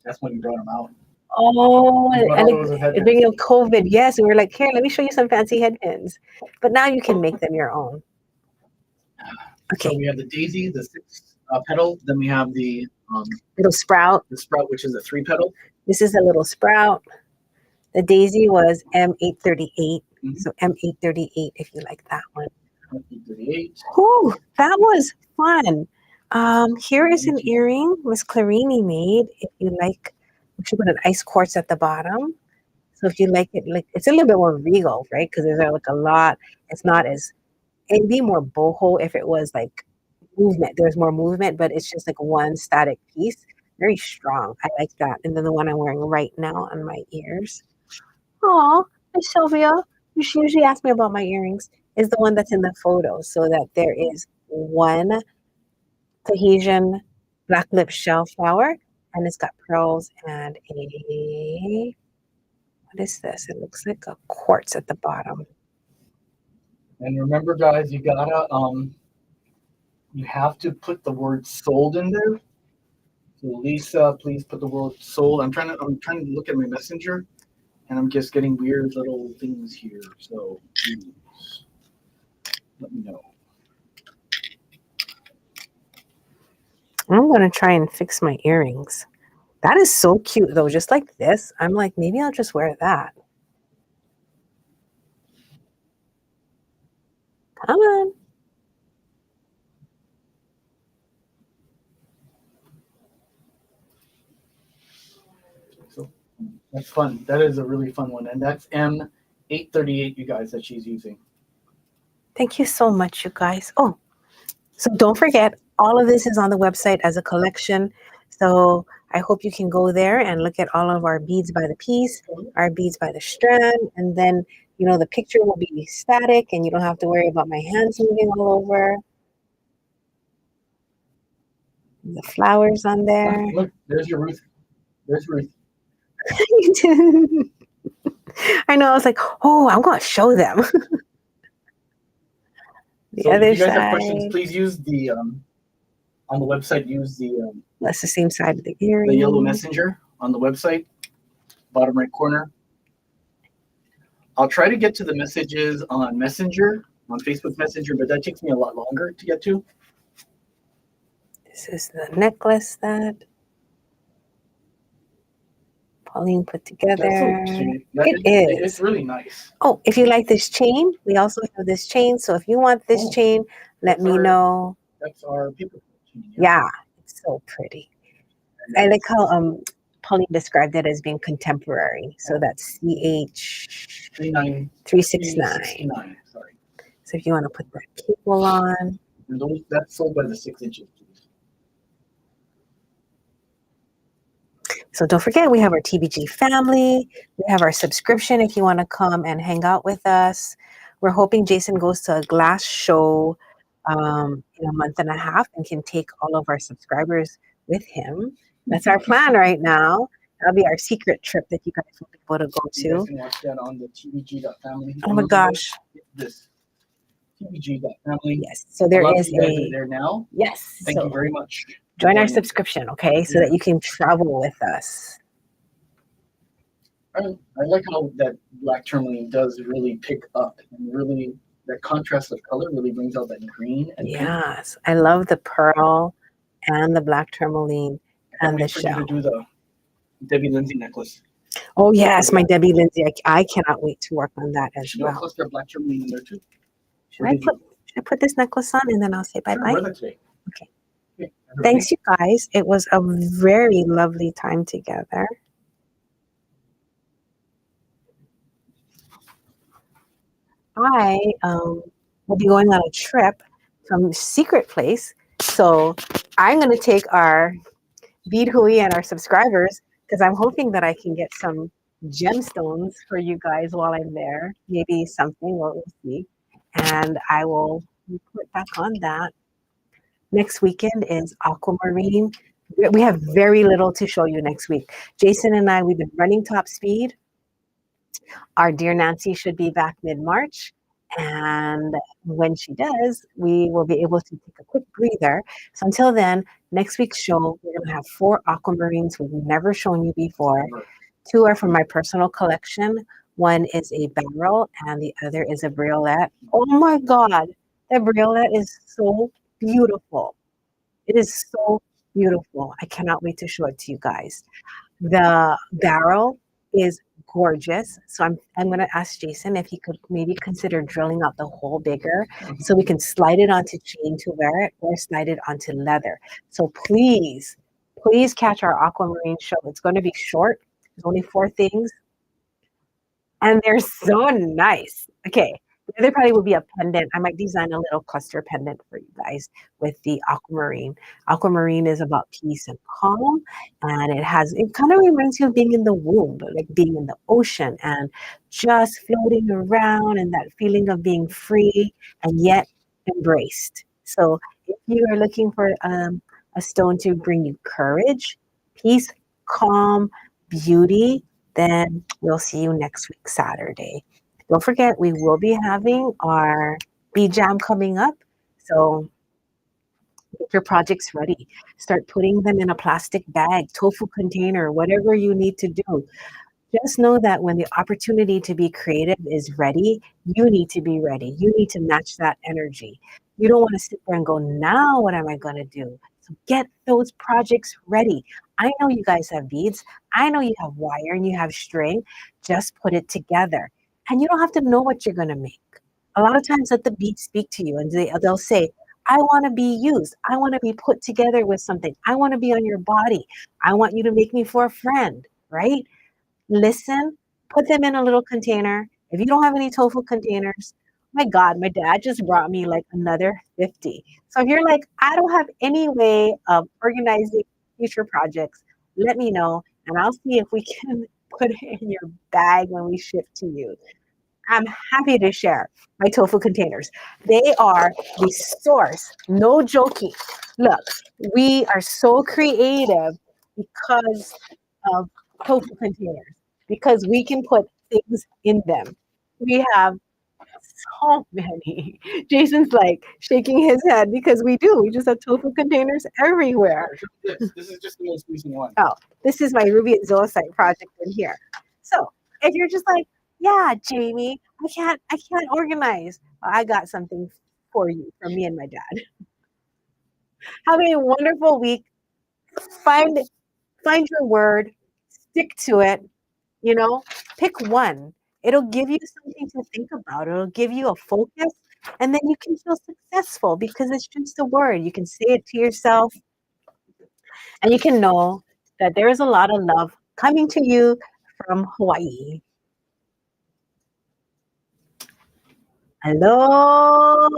That's when we brought them out. Oh, We brought and all those with the headbands. beginning of COVID, yes. And we were like, here, let me show you some fancy headpins. But now you can make them your own. So Okay, we have the daisy, the 6 petal. Then we have the little sprout. sprout, which is a 3 petal. This is a little sprout. The daisy was M838. Mhm. So M838 if you like that one. 38. Whew, that was fun. Here is an earring Miss Clarini made. If you like, she put an ice quartz at the bottom. So if you like it, like it's a little bit more regal, right? Because there's like a lot. It's not as, it'd be more boho if it was like movement. There's more movement, but it's just like one static piece. Very strong. I like that. And then the one I'm wearing right now on my ears. Oh, Miss Sylvia, she usually asks me about my earrings, is the one that's in the photo, so that there is one Tahitian black lip shell flower, and it's got pearls and a, what is this? It looks like a quartz at the bottom. And remember, guys, you gotta you have to put the word sold in there. So Lisa, please put the word sold. I'm trying to look at my messenger, and I'm just getting weird little things here. So please let me know. I'm going to try and fix my earrings. That is so cute, though, just like this. I'm like, maybe I'll just wear that. Come on. So that's fun. That is a really fun one. And that's M838, you guys, that she's using. Thank you so much, you guys. Oh, so don't forget, all of this is on the website as a collection. So I hope you can go there and look at all of our beads by the piece, our beads by the strand, and then, you know, the picture will be static and you don't have to worry about my hands moving all over. The flowers on there. Look, there's your Ruth. There's Ruth. I know, I was like, oh, I'm going to show them. The So other if you guys side. have questions, please use the on the website. Use the That's the same side of the earring. the yellow messenger on the website, bottom right corner. I'll try to get to the messages on Messenger, on Facebook Messenger, but that takes me a lot longer to get to. This is the necklace that Pauline put together. That's so cute. It's really nice. Oh, if you like this chain, we also have this chain. So if you want this chain, let me know. That's our paper chain. Yeah, it's so pretty. I like how Pauline described it as being contemporary. So that's CH 369. Sorry. So if you want to put that cable on. And that's sold by the 6 inches. So don't forget, we have our TBG family. We have our subscription if you want to come and hang out with us. We're hoping Jason goes to a glass show in a month and a half and can take all of our subscribers with him. That's our plan right now. That'll be our secret trip that you guys will be able to go to. You guys can watch that on the TBG.family. Oh my gosh. This TBG.family. Yes. So there is a there now. Yes. Thank you very much. Join our subscription, okay, so that you can travel with us. I like how that black tourmaline does really pick up, and really that contrast of color really brings out that green. And yes, I love the pearl and the black tourmaline and the shell. To do the Debbie Lindsay necklace. Oh yes, my Debbie Lindsay. I cannot wait to work on that as well. Cluster of black tourmaline in there too. Should I put this necklace on and then I'll say bye bye? Okay. Thanks, you guys. It was a very lovely time together. I will be going on a trip from Secret Place. So I'm going to take our Bead Hui and our subscribers, because I'm hoping that I can get some gemstones for you guys while I'm there. Maybe something, we'll see. And I will report back on that. Next weekend is aquamarine. We have very little to show you next week. Jason and I, we've been running top speed. Our dear Nancy should be back mid-March. And when she does, we will be able to take a quick breather. So until then, next week's show, we're going to have 4 aquamarines we've never shown you before. 2 are from my personal collection. One is a barrel and the other is a briolette. Oh my God, that briolette is so beautiful. It is so beautiful. I cannot wait to show it to you guys. The barrel is gorgeous. So I'm going to ask Jason if he could maybe consider drilling out the hole bigger so we can slide it onto chain to wear it or slide it onto leather. So please, please catch our aquamarine show. It's going to be short. There's only 4 things. And they're so nice. Okay. The other probably will be a pendant. I might design a little cluster pendant for you guys with the aquamarine. Aquamarine is about peace and calm. And it kind of reminds you of being in the womb, like being in the ocean and just floating around and that feeling of being free and yet embraced. So if you are looking for a stone to bring you courage, peace, calm, beauty, then we'll see you next week, Saturday. Don't forget, we will be having our bead jam coming up. So get your projects ready. Start putting them in a plastic bag, tofu container, whatever you need to do. Just know that when the opportunity to be creative is ready, you need to be ready. You need to match that energy. You don't want to sit there and go, now what am I going to do? So get those projects ready. I know you guys have beads. I know you have wire and you have string. Just put it together. And you don't have to know what you're going to make. A lot of times let the beads speak to you and they'll say, I want to be used. I want to be put together with something. I want to be on your body. I want you to make me for a friend, right? Listen, put them in a little container. If you don't have any tofu containers, my God, my dad just brought me like another 50. So if you're like, I don't have any way of organizing future projects, let me know and I'll see if we can put it in your bag when we ship to you. I'm happy to share my tofu containers. They are the source, no joking. Look, we are so creative because of tofu containers, because we can put things in them. We have so many. Jason's like shaking his head because we do. We just have tofu containers everywhere. This is just the most recent one. Oh, this is my ruby and zoisite project in here. So if you're just like, yeah, Jamie, I can't organize. I got something for you from me and my dad. Have a wonderful week. Find your word, stick to it, pick one. It'll give you something to think about. It'll give you a focus, and then you can feel successful because it's just a word. You can say it to yourself, and you can know that there is a lot of love coming to you from Hawaii. Aloha.